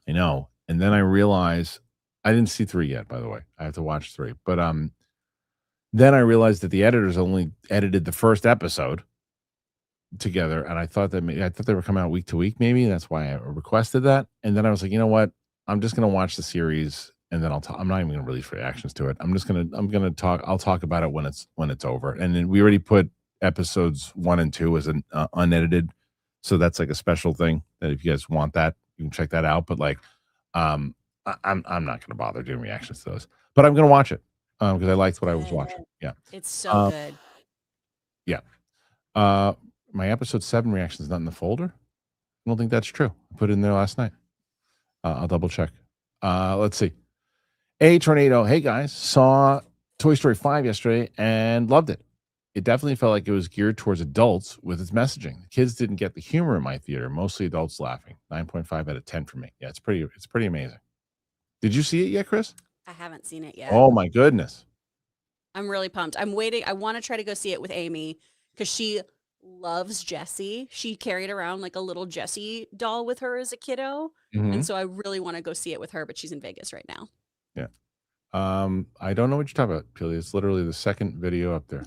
Speaker 1: I know. And then I realized I didn't see 3 yet, by the way. I have to watch 3. But then I realized that the editors only edited the first episode together, and I thought they were coming out week to week. Maybe that's why I requested that. And then I was like, you know what? I'm just going to watch the series, and then I'm not even going to release reactions to it. I'm going to talk. I'll talk about it when it's over. And then we already put episodes 1 and 2 as an unedited. So that's like a special thing that if you guys want that, you can check that out. But like, I'm not going to bother doing reactions to those, but I'm going to watch it because I liked what I was watching. Yeah,
Speaker 2: it's so good.
Speaker 1: Yeah. My episode 7 reaction is not in the folder. I don't think that's true. I put it in there last night. I'll double check. Let's see. A Tornado. Hey guys, saw Toy Story 5 yesterday and loved it. It definitely felt like it was geared towards adults with its messaging. The kids didn't get the humor in my theater. Mostly adults laughing. 9.5 out of 10 for me. Yeah, it's pretty amazing. Did you see it yet, Kris?
Speaker 2: I haven't seen it yet.
Speaker 1: Oh my goodness.
Speaker 2: I'm really pumped. I'm waiting. I want to try to go see it with Amy because she loves Jessie. She carried around like a little Jessie doll with her as a kiddo. And so I really want to go see it with her, but she's in Vegas right now.
Speaker 1: Yeah. I don't know what you're talking about, Peely. It's literally the second video up there.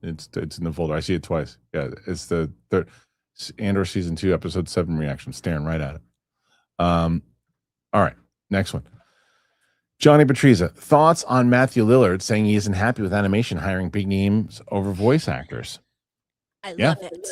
Speaker 1: It's in the folder. I see it twice. Yeah, it's the third Andor season 2 episode 7 reaction. Staring right at it. All right, next one. Johnny Patriza, thoughts on Matthew Lillard saying he isn't happy with animation hiring big names over voice actors?
Speaker 2: I love it.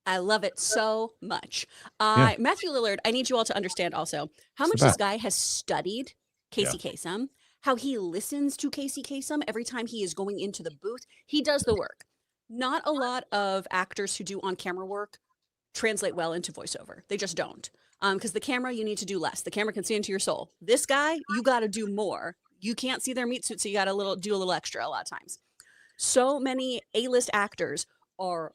Speaker 2: I love it so much. Matthew Lillard, I need you all to understand also how much this guy has studied Casey Kasem, how he listens to Casey Kasem every time he is going into the booth. He does the work. Not a lot of actors who do on-camera work translate well into voiceover. They just don't. Because the camera, you need to do less. The camera can see into your soul. This guy, you got to do more. You can't see their meat suit, so you got to do a little extra a lot of times. So many A-list actors are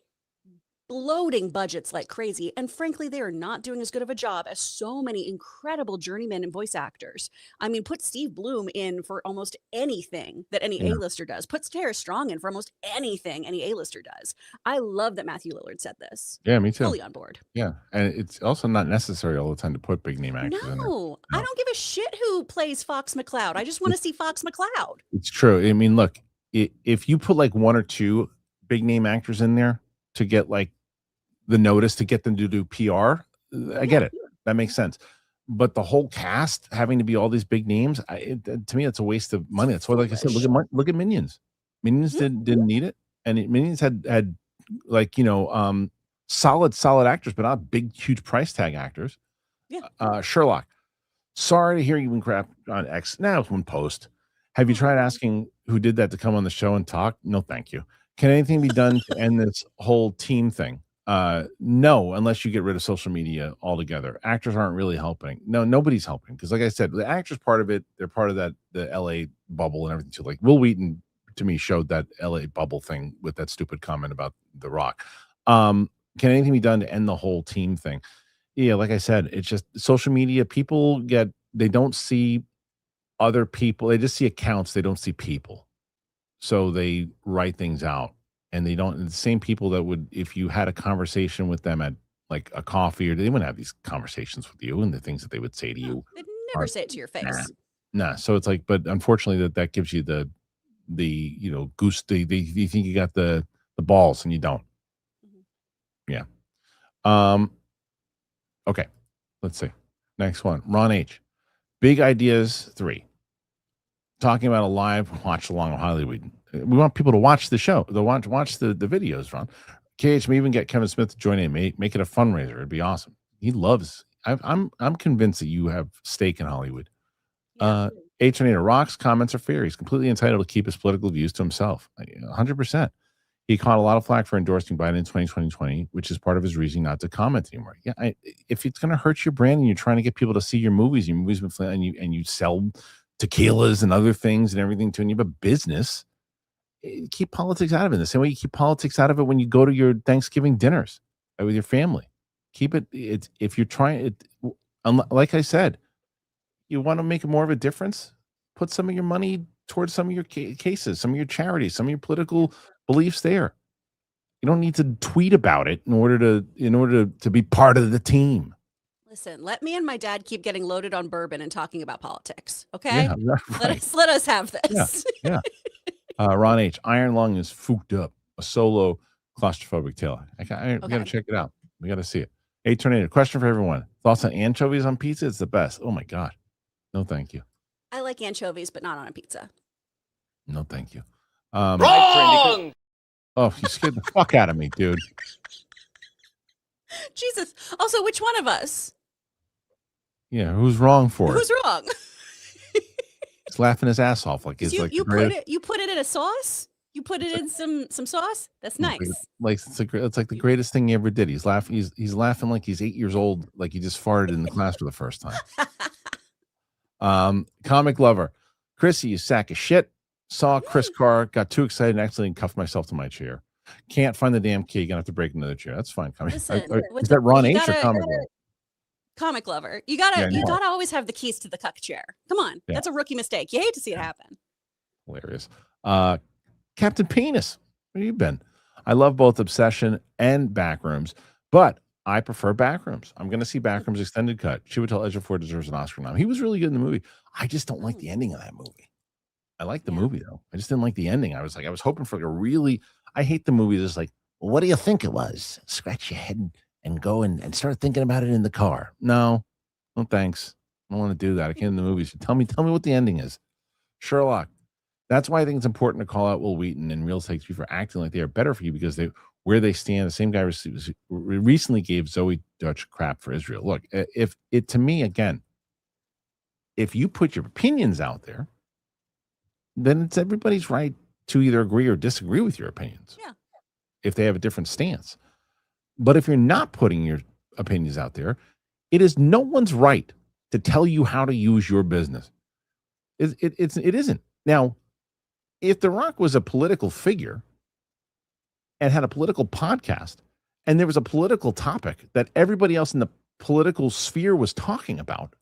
Speaker 2: bloating budgets like crazy, and frankly, they are not doing as good of a job as so many incredible journeymen and voice actors. I mean, put Steve Bloom in for almost anything that any A-lister does. Put Tara Strong in for almost anything any A-lister does. I love that Matthew Lillard said this.
Speaker 1: Yeah, me too.
Speaker 2: Fully on board.
Speaker 1: Yeah, and it's also not necessary all the time to put big name actors in there.
Speaker 2: No, I don't give a shit who plays Fox McCloud. I just want to see Fox McCloud.
Speaker 1: It's true. I mean, look, if you put like 1 or 2 big name actors in there to get like the notice to get them to do PR, I get it. That makes sense. But the whole cast having to be all these big names, to me, it's a waste of money. That's why, like I said, look at Minions. Minions didn't need it, and Minions had like solid actors, but not big, huge price tag actors. Yeah. Sherlock. Sorry to hear you crap on X. Now it's one post. Have you tried asking who did that to come on the show and talk? No, thank you. Can anything be done to end this whole team thing? No, unless you get rid of social media altogether. Actors aren't really helping. No, nobody's helping because, like I said, the actors part of it. They're part of the LA bubble and everything too. Like Will Wheaton to me showed that LA bubble thing with that stupid comment about The Rock. Can anything be done to end the whole team thing? Yeah, like I said, it's just social media. People they don't see other people. They just see accounts. They don't see people. So they write things out, and they don't. The same people that would, if you had a conversation with them at like a coffee, or they wouldn't have these conversations with you, and the things that they would say to you.
Speaker 2: They'd never say it to your face.
Speaker 1: Nah. So it's like, but unfortunately, that gives you the goose. You think you got the balls, and you don't. Yeah. Okay. Let's see. Next one. Ron H. Big Ideas 3. Talking about a live watch along with Hollywood. We want people to watch the show. They'll watch the videos, Ron. KH may even get Kevin Smith to join in. Make it a fundraiser. It'd be awesome. He loves. I'm convinced that you have stake in Hollywood.
Speaker 2: Yeah.
Speaker 1: Tornado Rock's comments are fair. He's completely entitled to keep his political views to himself. 100%. He caught a lot of flack for endorsing Biden in 2020, which is part of his reason not to comment anymore. Yeah, if it's going to hurt your brand and you're trying to get people to see your movies and you sell tequilas and other things and everything too, and you have a business, keep politics out of it. The same way you keep politics out of it when you go to your Thanksgiving dinners with your family. Keep it. If you're trying it, like I said, you want to make more of a difference. Put some of your money towards some of your cases, some of your charities, some of your political beliefs there. You don't need to tweet about it in order to be part of the team.
Speaker 2: Listen, let me and my dad keep getting loaded on bourbon and talking about politics. Okay.
Speaker 1: Yeah, right.
Speaker 2: Let us have this.
Speaker 1: Yeah. Ron H. Iron Lung is fooked up. A solo claustrophobic tale. We got to check it out. We got to see it. Hey, Tornado. Question for everyone. Thoughts on anchovies on pizza? It's the best. Oh my God. No, thank you.
Speaker 2: I like anchovies, but not on a pizza.
Speaker 1: No, thank you.
Speaker 6: Wrong!
Speaker 1: Oh, you scared the fuck out of me, dude.
Speaker 2: Jesus. Also, which one of us?
Speaker 1: Yeah, who's wrong for it?
Speaker 2: Who's wrong?
Speaker 1: He's laughing his ass off like it's
Speaker 2: you put it in a sauce? You put it in some sauce? That's nice.
Speaker 1: It's like the greatest thing he ever did. He's laughing laughing like he's 8 years old, like he just farted in the class for the first time. Comic lover. Chrissy, you sack of shit. Saw Chris Carr, got too excited and accidentally cuffed myself to my chair. Can't find the damn key. Gonna have to break another chair. That's fine.
Speaker 2: Listen,
Speaker 1: is that Ron H or Comic Lover?
Speaker 2: Comic Lover. You gotta always have the keys to the cuck chair. Come on. Yeah. That's a rookie mistake. You hate to see it happen.
Speaker 1: Hilarious. Captain Penis. Where you been? I love both Obsession and Backrooms, but I prefer Backrooms. I'm going to see Backrooms extended cut. Chiwetel Ejiofor deserves an Oscar nom. He was really good in the movie. I just don't like the ending of that movie. I like the movie though. I just didn't like the ending. I was hoping for like a really. I hate the movie that's like, well, what do you think it was? Scratch your head and go and start thinking about it in the car. No, thanks. I don't want to do that. I can't in the movies. Tell me what the ending is. Sherlock. That's why I think it's important to call out Will Wheaton and Real Takes for acting like they are better for you because where they stand. The same guy recently gave Zoe Dutch crap for Israel. Look, to me again, if you put your opinions out there, then it's everybody's right to either agree or disagree with your opinions.
Speaker 2: Yeah.
Speaker 1: If they have a different stance. But if you're not putting your opinions out there, it is no one's right to tell you how to use your business. It isn't. Now, if The Rock was a political figure and had a political podcast and there was a political topic that everybody else in the political sphere was talking about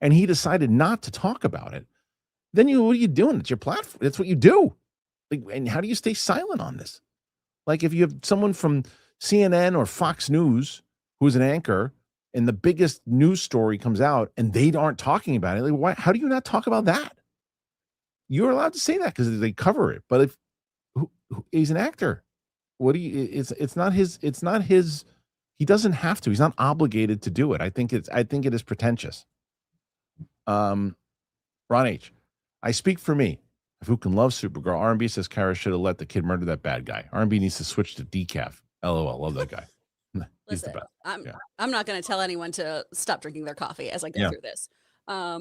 Speaker 1: and he decided not to talk about it, then what are you doing? It's your platform. That's what you do. Like, and how do you stay silent on this? Like if you have someone from CNN or Fox News who's an anchor and the biggest news story comes out and they aren't talking about it, like why? How do you not talk about that? You're allowed to say that because they cover it. But if he's an actor, what do you? It's not his. He doesn't have to. He's not obligated to do it. I think it is pretentious. Ron H. I speak for me. If who can love Supergirl, R&B says Kara should have let the kid murder that bad guy. R&B needs to switch to decaf. LOL. Love that guy. He's
Speaker 2: Listen,
Speaker 1: the best.
Speaker 2: I'm not going to tell anyone to stop drinking their coffee as I go through this. I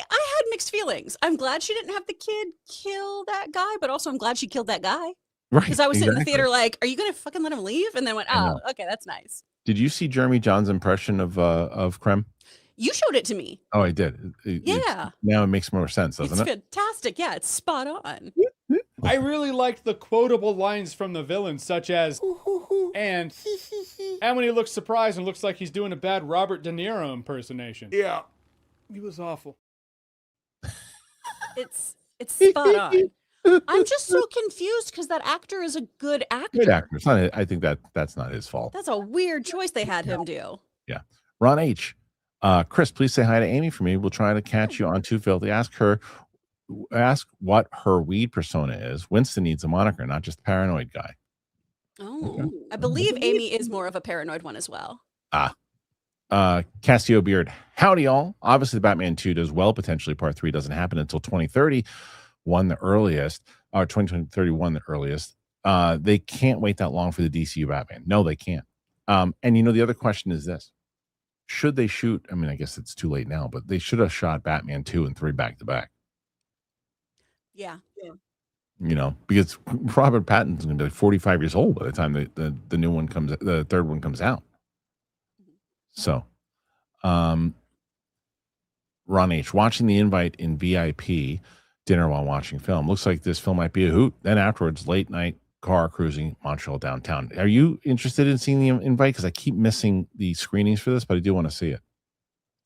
Speaker 2: had mixed feelings. I'm glad she didn't have the kid kill that guy, but also I'm glad she killed that guy.
Speaker 1: Right.
Speaker 2: Because I was sitting in the theater like, are you going to fucking let him leave? And then went, oh, okay, that's nice.
Speaker 1: Did you see Jeremy John's impression of Krem?
Speaker 2: You showed it to me.
Speaker 1: Oh, I did.
Speaker 2: Yeah.
Speaker 1: Now it makes more sense, doesn't it?
Speaker 2: It's fantastic. Yeah, it's spot on.
Speaker 7: I really liked the quotable lines from the villain, such as, and when he looks surprised and looks like he's doing a bad Robert De Niro impersonation. Yeah, he was awful.
Speaker 2: It's spot on. I'm just so confused because that actor is a good actor.
Speaker 1: Good actor. It's not. I think that's not his fault.
Speaker 2: That's a weird choice they had him do.
Speaker 1: Yeah. Ron H. Kris, please say hi to Amy for me. We'll try to catch you on Too Filthy. Ask what her weed persona is. Winston needs a moniker, not just paranoid guy.
Speaker 2: Oh, okay. I believe Amy is more of a paranoid one as well.
Speaker 1: Cassio Beard. Howdy, y'all. Obviously, the Batman 2 does well. Potentially, Part 3 doesn't happen until 2031, the earliest, or 2031, the earliest. They can't wait that long for the DCU Batman. No, they can't. And the other question is this. Should they shoot? I mean, I guess it's too late now, but they should have shot Batman 2 and 3 back to back.
Speaker 2: Yeah.
Speaker 1: Because Robert Pattinson's going to be like 45 years old by the time the new one comes, the third one comes out. So, Ron H. Watching the invite in VIP dinner while watching film. Looks like this film might be a hoot. Then afterwards, late night car cruising Montreal downtown. Are you interested in seeing the invite? Because I keep missing the screenings for this, but I do want to see it.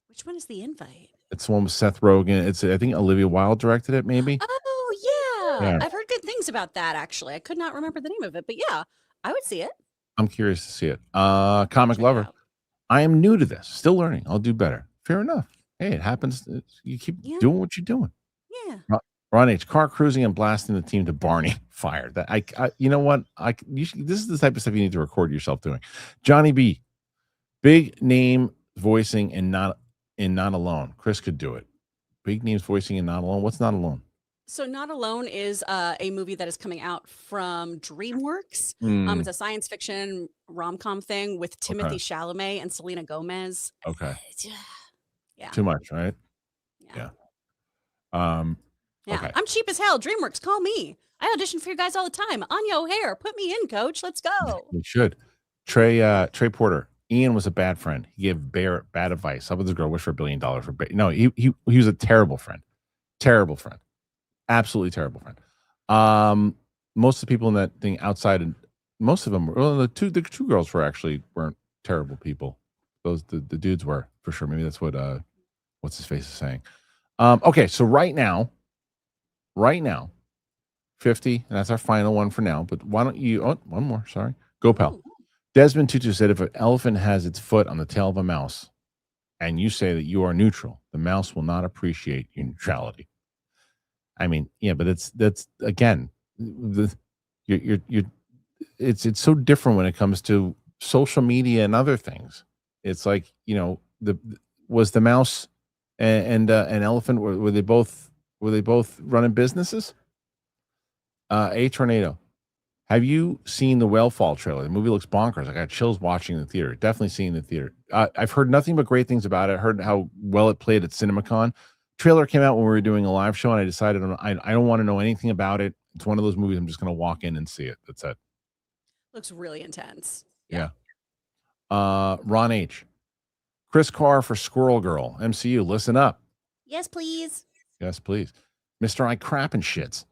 Speaker 2: Which one is the invite?
Speaker 1: It's the one with Seth Rogen. I think Olivia Wilde directed it, maybe.
Speaker 2: Oh, yeah. I've heard good things about that, actually. I could not remember the name of it, but yeah, I would see it.
Speaker 1: I'm curious to see it. Comic Lover. I am new to this. Still learning. I'll do better. Fair enough. Hey, it happens. You keep doing what you're doing.
Speaker 2: Yeah.
Speaker 1: Ron H. Car cruising and blasting the team to Barney. Fired. That you know what? This is the type of stuff you need to record yourself doing. Johnny B. Big name voicing and not alone. Kris could do it. Big names voicing and not alone. What's not alone?
Speaker 2: So Not Alone is a movie that is coming out from DreamWorks. It's a science fiction rom-com thing with Timothy Chalamet and Selena Gomez.
Speaker 1: Okay.
Speaker 2: Yeah.
Speaker 1: Too much, right?
Speaker 2: Yeah.
Speaker 1: Okay.
Speaker 2: I'm cheap as hell. DreamWorks, call me. I audition for you guys all the time. Anya O'Hare, put me in, coach. Let's go.
Speaker 1: We should. Trey Porter. Ian was a bad friend. He gave Bear bad advice. How about this girl wish for $1 billion for Bear? No, he was a terrible friend. Terrible friend. Absolutely terrible friend. Most of the people in that thing outside, and most of them, the two girls weren't terrible people. The dudes were, for sure. Maybe that's what what's his face is saying. Okay, so right now, 50, and that's our final one for now. But why don't you? Oh, one more. Sorry, go pal. Desmond Tutu said, if an elephant has its foot on the tail of a mouse, and you say that you are neutral, the mouse will not appreciate your neutrality. I mean, yeah, but that's again, it's so different when it comes to social media and other things. It's like, was the mouse and an elephant, were they both running businesses? A Tornado. Have you seen the Whale Fall trailer? The movie looks bonkers. I got chills watching in the theater. Definitely seeing the theater. I've heard nothing but great things about it. I heard how well it played at CinemaCon. Trailer came out when we were doing a live show, and I decided I don't want to know anything about it. It's one of those movies I'm just going to walk in and see it. That's it.
Speaker 2: Looks really intense.
Speaker 1: Yeah. Ron H. Chris Carr for Squirrel Girl. MCU, listen up.
Speaker 2: Yes, please.
Speaker 1: Yes, please. Mr. I crap and shits.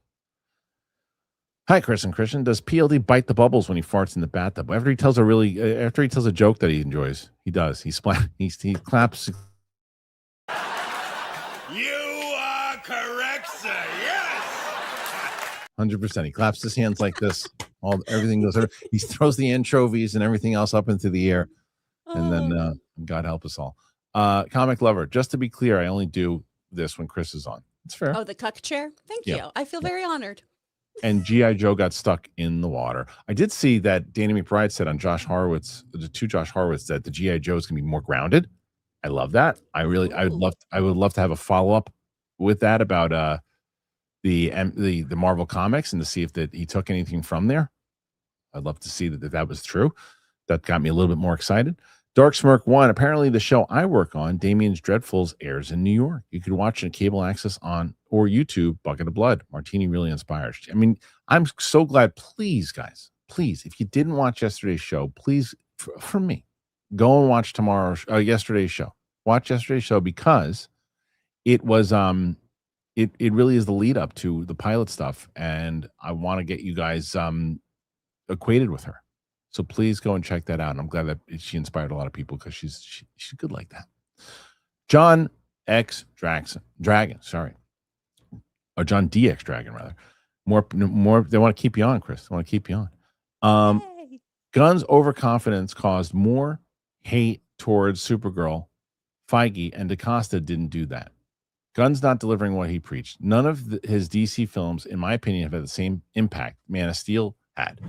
Speaker 1: Hi, Kris and Kristian. Does PLD bite the bubbles when he farts in the bathtub? After he tells a joke that he enjoys, he does. He claps.
Speaker 6: You are correct, sir. Yes.
Speaker 1: 100%. He claps his hands like this. Everything goes. He throws the anchovies and everything else up into the air, and then God help us all. Comic Lover. Just to be clear, I only do this when Kris is on. It's fair.
Speaker 2: Oh, the cuck chair. Thank you. I feel very honored.
Speaker 1: And G.I. Joe got stuck in the water. I did see that Danny McBride said on Josh Horowitz, that the G.I. Joe is going to be more grounded. I love that. I would love to have a follow-up with that about the Marvel comics and to see if that he took anything from there. I'd love to see that was true. That got me a little bit more excited. Dark Smirk 1. Apparently the show I work on, Damien's Dreadfuls, airs in New York. You could watch it on cable access on or YouTube, Bucket of Blood. Martini really inspires. I mean, I'm so glad. Please, guys, please, if you didn't watch yesterday's show, please, for me, go and watch yesterday's show. Watch yesterday's show because it was it really is the lead up to the pilot stuff, and I want to get you guys acquainted with her. So please go and check that out. And I'm glad that she inspired a lot of people because she's good like that. John X Dragon, sorry, or John DX Dragon rather. More. They want to keep you on, Kris. They want to keep you on. Gunn's overconfidence caused more hate towards Supergirl. Feige and DaCosta didn't do that. Gunn's not delivering what he preached. None of his DC films, in my opinion, have had the same impact Man of Steel had.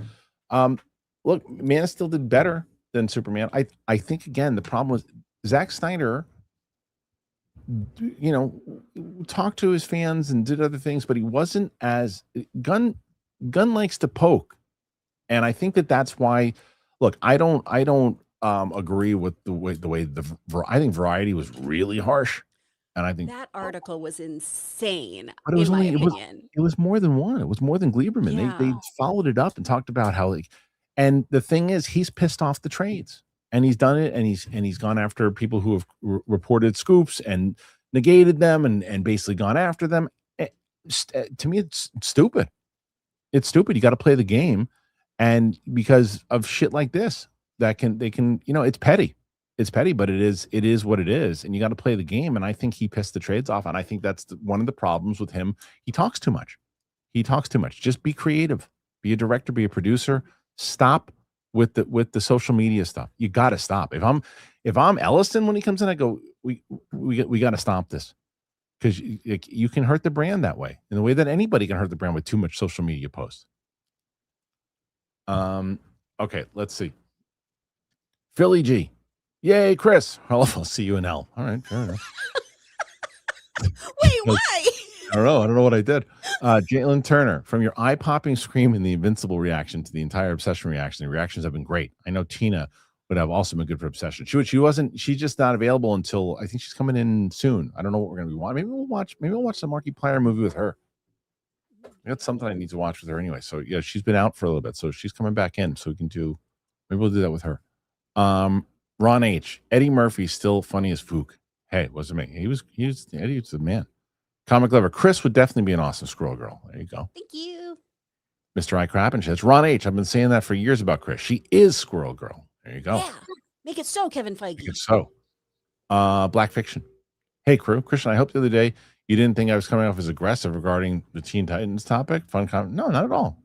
Speaker 1: Look, Man of Steel did better than Superman. I think, again, the problem was Zack Snyder, talked to his fans and did other things, but he wasn't as Gunn likes to poke. And I think that's why, look, I don't agree with the way I think Variety was really harsh. And I think
Speaker 2: that article was insane.
Speaker 1: But it was
Speaker 2: in
Speaker 1: only
Speaker 2: my opinion.
Speaker 1: it was more than one. It was more than Gleiberman.
Speaker 2: Yeah.
Speaker 1: They followed it up and talked about how and the thing is, he's pissed off the trades, and he's done it, and he's gone after people who have reported scoops and negated them and basically gone after them. To me, it's stupid. It's stupid. You got to play the game, and because of shit like this, they can it's petty. It's petty, but it is what it is, and you got to play the game. And I think he pissed the trades off, and I think that's one of the problems with him. He talks too much. Just be creative. Be a director. Be a producer. Stop with the social media stuff. You got to stop. If I'm Ellison when he comes in, I go, we got to stop this, because you can hurt the brand that way, in the way that anybody can hurt the brand with too much social media posts. Okay, let's see. Philly G. Yay, Kris. I'll see you in hell. All right, fair enough.
Speaker 2: Wait, why?
Speaker 1: I don't know what I did. Jalen Turner, from your eye-popping scream and the Invincible reaction to the entire Obsession reaction, the reactions have been great. I know Tina would have also been good for Obsession. She's just not available until, I think she's coming in soon. I don't know what we're going to be watching. Maybe we'll watch the Markiplier movie with her. That's something I need to watch with her anyway. So yeah, she's been out for a little bit, so she's coming back in, so maybe we'll do that with her. Ron H. Eddie Murphy's still funny as Fook. Hey, it wasn't me. Eddie was the man. Comic Lover. Kris would definitely be an awesome Squirrel Girl. There you go.
Speaker 2: Thank you.
Speaker 1: Mr. I Crap and shit. It's Ron H. I've been saying that for years about Kris. She is Squirrel Girl. There you go.
Speaker 2: Yeah. Make it so, Kevin Feige.
Speaker 1: Make it so. Black Fiction. Hey, crew. Kristian, I hope the other day you didn't think I was coming off as aggressive regarding the Teen Titans topic. No, not at all.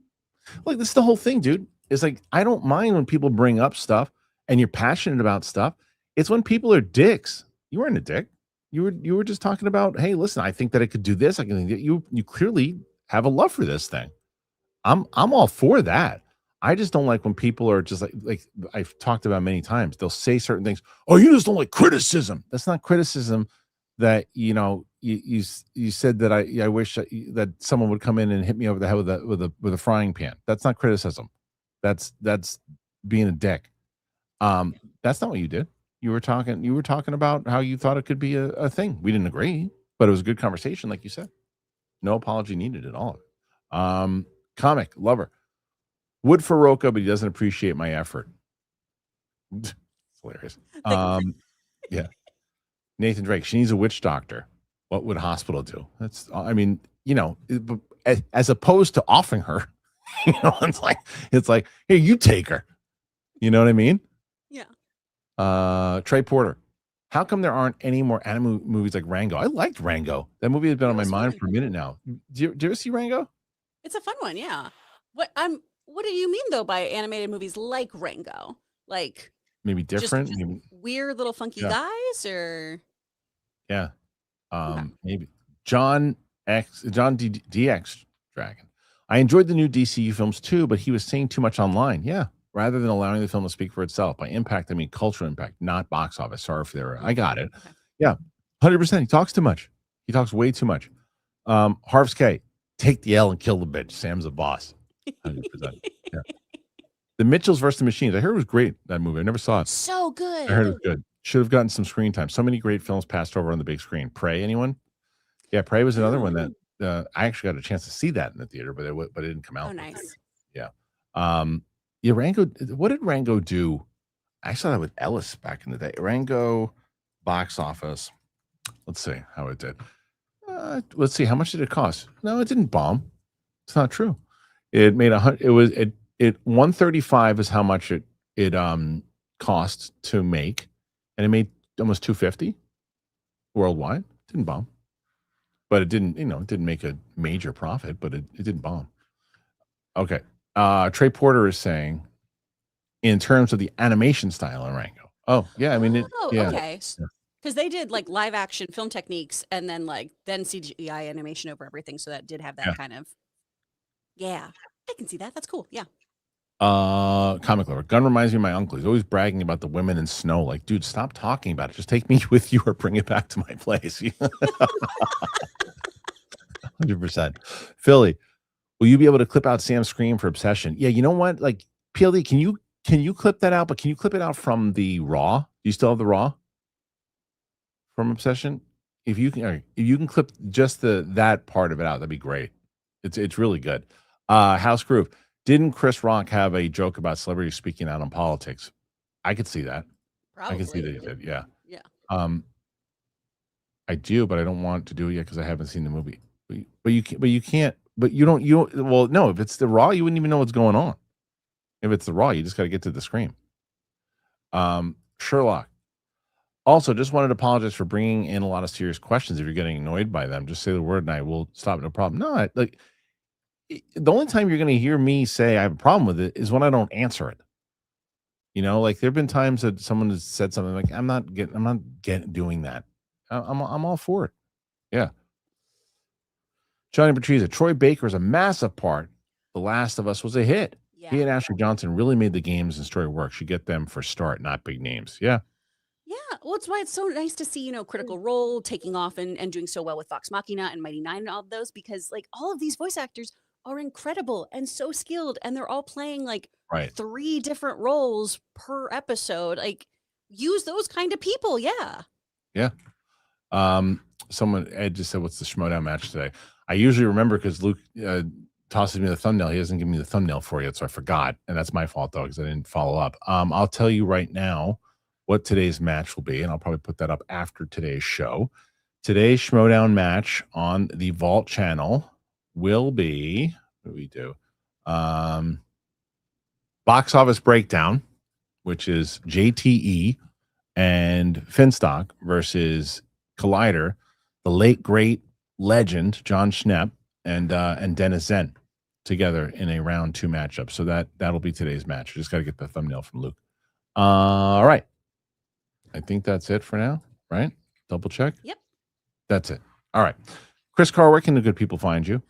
Speaker 1: Look, this is the whole thing, dude. It's like, I don't mind when people bring up stuff and you're passionate about stuff. It's when people are dicks. You weren't a dick. You were just talking about, hey, listen, I think that it could do this. I can. You clearly have a love for this thing. I'm all for that. I just don't like when people are just like I've talked about many times. They'll say certain things. Oh, you just don't like criticism. That's not criticism. That you said that I wish that someone would come in and hit me over the head with a frying pan. That's not criticism. That's being a dick. That's not what you did. You were talking about how you thought it could be a thing. We didn't agree, but it was a good conversation, like you said. No apology needed at all. Comic Lover. Would for Roca, but he doesn't appreciate my effort. It's hilarious. Yeah. Nathan Drake. She needs a witch doctor. What would hospital do? As opposed to offing her, it's like, here, you take her. You know what I mean?
Speaker 2: Yeah.
Speaker 1: Trey Porter. How come there aren't any more anime movies like Rango? I liked Rango. That movie has been on my mind for a minute now. Did you ever see Rango?
Speaker 2: It's a fun one, yeah. What do you mean though by animated movies like Rango? Like
Speaker 1: maybe different,
Speaker 2: just
Speaker 1: maybe
Speaker 2: weird little funky guys, or
Speaker 1: yeah, maybe John DX Dragon. I enjoyed the new DCU films too, but he was saying too much online. Yeah, rather than allowing the film to speak for itself. By impact, I mean cultural impact, not box office. Sorry for the error. I got it. Okay. Yeah, 100%. He talks too much. He talks way too much. Harv's K. Take the L and kill the bitch. Sam's a boss. 100%. Yeah. The Mitchells versus the Machines. I heard it was great, that movie. I never saw it.
Speaker 2: So good.
Speaker 1: I heard it was good. Should have gotten some screen time. So many great films passed over on the big screen. Prey, anyone? Yeah, Prey was another one that I actually got a chance to see that in the theater, but it didn't come out.
Speaker 2: Oh, nice.
Speaker 1: Yeah. Yeah, Rango. What did Rango do? I saw that with Ellis back in the day. Rango box office. Let's see how it did. Let's see. How much did it cost? No, it didn't bomb. It's not true. It made 100. It 135 is how much it cost to make, and it made almost 250 worldwide. It didn't bomb, but it didn't. It didn't make a major profit, but it didn't bomb. Okay. Trey Porter is saying, in terms of the animation style in Rango. Oh yeah, I mean
Speaker 2: okay. Because they did like live action film techniques and then CGI animation over everything, so that did have that kind of. Yeah, I can see that. That's cool. Yeah.
Speaker 1: Comic Lover. Gunn reminds me of my uncle. He's always bragging about the women in snow. Like, dude, stop talking about it. Just take me with you or bring it back to my place. 100%. Philly, will you be able to clip out Sam's scream for Obsession? Yeah, you know what? Like, PLD, can you clip that out? But can you clip it out from the Raw? Do you still have the Raw from Obsession? If you can clip just that part of it out, that'd be great. It's really good. House Groove. Didn't Chris Rock have a joke about celebrities speaking out on politics? I could see that.
Speaker 2: Probably.
Speaker 1: I could see that he did. Yeah.
Speaker 2: Yeah.
Speaker 1: I do, but I don't want to do it yet because I haven't seen the movie. But you can't. But you don't. Well, no. If it's the Raw, you wouldn't even know what's going on. If it's the Raw, you just got to get to the scream. Sherlock. Also, just wanted to apologize for bringing in a lot of serious questions. If you're getting annoyed by them, just say the word and I will stop. No problem. No, the only time you're going to hear me say I have a problem with it is when I don't answer it. Like there have been times that someone has said something like, I'm not doing that. I'm all for it. Yeah. Johnny Patriza, Troy Baker is a massive part. The Last of Us was a hit.
Speaker 2: Yeah.
Speaker 1: He and Ashley Johnson really made the games and story work. Should get them for start, not big names. Yeah.
Speaker 2: Yeah, well, it's why it's so nice to see, Critical Role taking off and doing so well with Vox Machina and Mighty Nine and all of those, because all of these voice actors are incredible and so skilled, and they're all playing 3 different roles per episode. Use those kind of people. Yeah.
Speaker 1: Yeah. Ed just said, what's the Schmodown match today? I usually remember because Luke tosses me the thumbnail. He doesn't give me the thumbnail for yet, so I forgot. And that's my fault, though, because I didn't follow up. I'll tell you right now what today's match will be, and I'll probably put that up after today's show. Today's Schmodown match on the Vault channel will be, what do we do? Box Office Breakdown, which is JTE and Finstock versus Collider, the late great legend John Schnepp and Dennis Zen together in a round 2 matchup. So that'll be today's match. We just got to get the thumbnail from Luke. All right. I think that's it for now, right? Double check.
Speaker 2: Yep.
Speaker 1: That's it. All right. Chris Carr, where can the good people find you?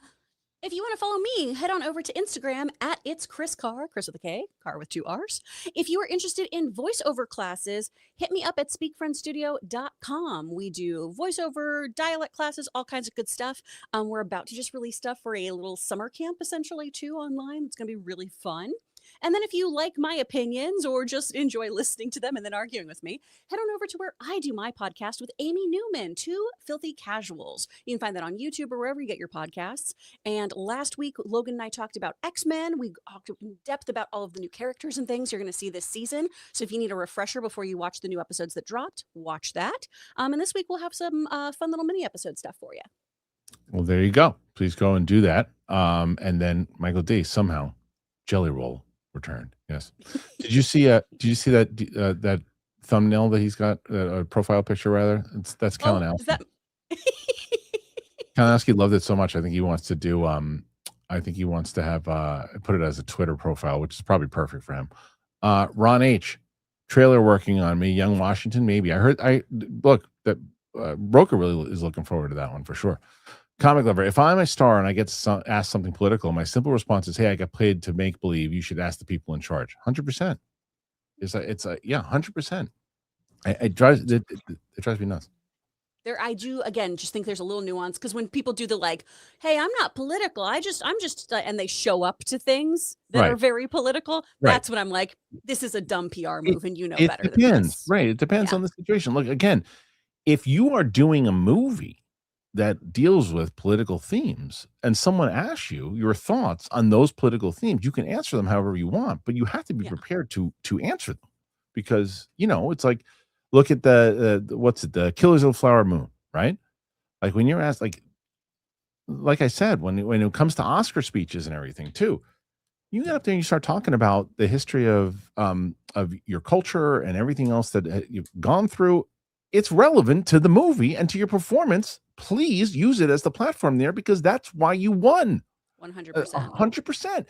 Speaker 2: If you want to follow me, head on over to Instagram at It's Kris Carr, Kris with a K, Carr with 2 R's. If you are interested in voiceover classes, hit me up at speakfriendstudio.com. We do voiceover, dialect classes, all kinds of good stuff. We're about to just release stuff for a little summer camp, essentially, too, online. It's going to be really fun. And then if you like my opinions or just enjoy listening to them and then arguing with me, head on over to where I do my podcast with Amy Newman, 2 Filthy Casuals. You can find that on YouTube or wherever you get your podcasts. And last week, Logan and I talked about X-Men. We talked in depth about all of the new characters and things you're going to see this season. So if you need a refresher before you watch the new episodes that dropped, watch that. And this week, we'll have some fun little mini episode stuff for you.
Speaker 1: Well, there you go. Please go and do that. And then Michael D, somehow, Jelly Roll returned. Yes. Did you see that thumbnail that he's got, a profile picture rather? That's Kalinowski. Kalinowski loved it so much. I think he wants to do I think he wants to have put it as a Twitter profile, which is probably perfect for him. Ron H, trailer working on me. Young Washington, maybe. Look that Broker really is looking forward to that one for sure. Comic Lover, if I'm a star and I get asked something political, my simple response is, hey, I got paid to make believe. You should ask the people in charge. 100%. It's 100%. It drives me nuts.
Speaker 2: I do, again, just think there's a little nuance, because when people do the hey, I'm not political, I'm just and they show up to things that are very political, that's when I'm like, this is a dumb PR move, and better than this.
Speaker 1: Right. It depends on the situation. Look, again, if you are doing a movie that deals with political themes and someone asks you your thoughts on those political themes, you can answer them however you want, but you have to be prepared to answer them, because it's like, look at the Killers of the Flower Moon, right? Like when you're asked, like like I said, when it comes to Oscar speeches and everything too, you get up there and you start talking about the history of your culture and everything else that you've gone through. It's relevant to the movie and to your performance. Please use it as the platform there, because that's why you won.
Speaker 2: 100%.
Speaker 1: 100%.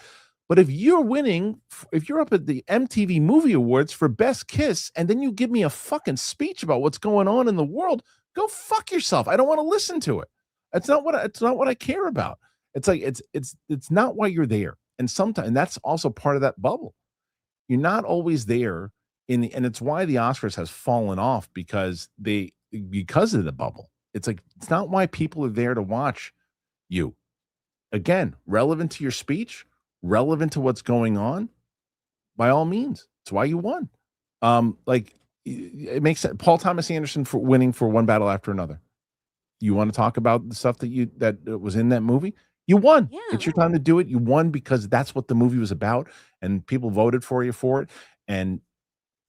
Speaker 1: But if you're winning, if you're up at the MTV Movie Awards for Best Kiss, and then you give me a fucking speech about what's going on in the world, go fuck yourself. I don't want to listen to it. It's not what I care about. It's like it's not why you're there. And sometimes, and that's also part of that bubble. You're not always there and it's why the Oscars has fallen off, because of the bubble. It's like, it's not why people are there to watch you. Again, relevant to your speech, relevant to what's going on, by all means. It's why you won. Like, it makes sense. Paul Thomas Anderson for winning for One Battle After Another. You want to talk about the stuff that was in that movie? You won.
Speaker 2: Yeah.
Speaker 1: It's your time to do it. You won because that's what the movie was about, and people voted for you for it, and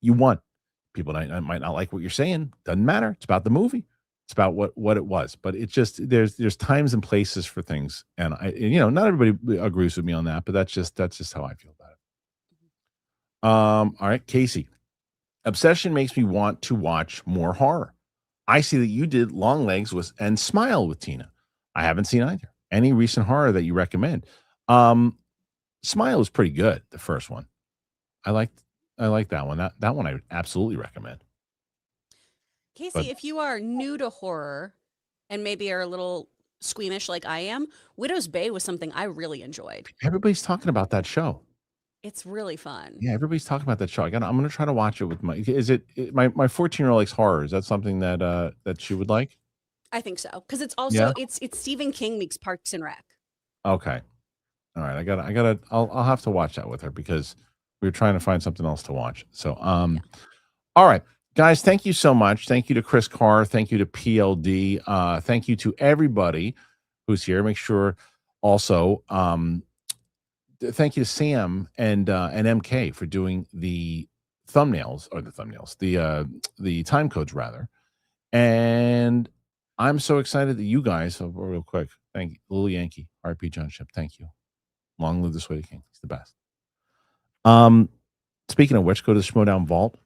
Speaker 1: you won. People might not like what you're saying. Doesn't matter. It's about the movie. It's about what it was. But it's just there's times and places for things, and not everybody agrees with me on that, but that's just how I feel about it. All right, Casey. Obsession makes me want to watch more horror. I see that you did Long Legs and Smile with Tina. I haven't seen either. Any recent horror that you recommend? Smile was pretty good, the first one. I like that one. That one I would absolutely recommend.
Speaker 2: Casey, if you are new to horror and maybe are a little squeamish like I am, Widow's Bay was something I really enjoyed.
Speaker 1: Everybody's talking about that show.
Speaker 2: It's really fun.
Speaker 1: Yeah, everybody's talking about that show. I'm gonna try to watch it with my 14-year-old likes horror. Is that something that she would like?
Speaker 2: I think so, because it's also it's Stephen King meets Parks and Rec.
Speaker 1: Okay, all right. I'll have to watch that with her, because we were trying to find something else to watch. So all right, guys, thank you so much. Thank you to Chris Carr. Thank you to PLD. Thank you to everybody who's here. Make sure also thank you to Sam and MK for doing the thumbnails, the time codes rather. And I'm so excited that you guys, real quick, thank you, Little Yankee, RP John Ship, thank you. Long live the Sweaty King. He's the best. Speaking of which, go to the Schmodown Vault,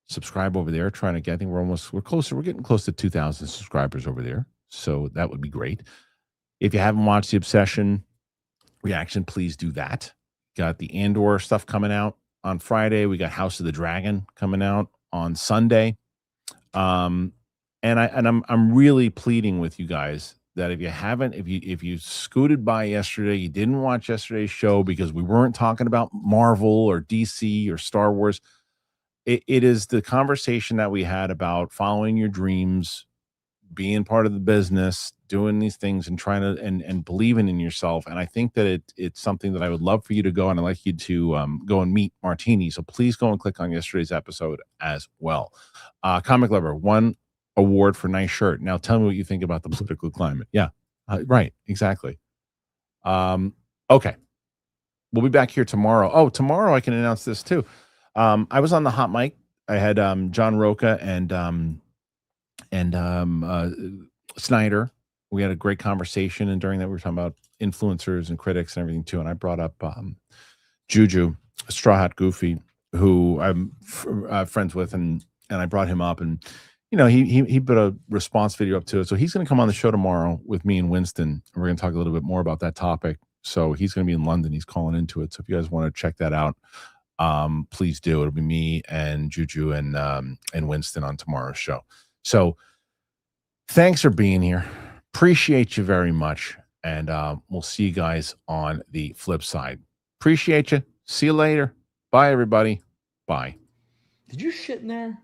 Speaker 1: subscribe over there. Trying to get, I think we're getting close to 2,000 subscribers over there. So that would be great. If you haven't watched the Obsession reaction, please do that. Got the Andor stuff coming out on Friday. We got House of the Dragon coming out on Sunday. And I'm really pleading with you guys that if you scooted by yesterday, you didn't watch yesterday's show because we weren't talking about Marvel or DC or Star Wars. It is the conversation that we had about following your dreams, being part of the business, doing these things and trying to and believing in yourself. And I think that it's something that I would love for you to go, and I'd like you to go and meet Martini. So please go and click on yesterday's episode as well. Comic Lover, one award for nice shirt. Now tell me what you think about the political climate. Yeah, right, exactly. Okay, we'll be back here tomorrow. Oh, tomorrow I can announce this too. I was on the hot mic. I had John Roca and Snyder. We had a great conversation, and during that we were talking about influencers and critics and everything too. And I brought up Juju, Straw Hat Goofy, who I'm friends with, and I brought him up, and he put a response video up to it. So he's going to come on the show tomorrow with me and Winston, and we're going to talk a little bit more about that topic. So he's going to be in London. He's calling into it. So if you guys want to check that out, please do. It'll be me and Juju and Winston on tomorrow's show. So thanks for being here. Appreciate you very much. And we'll see you guys on the flip side. Appreciate you. See you later. Bye, everybody. Bye.
Speaker 8: Did you shit in there?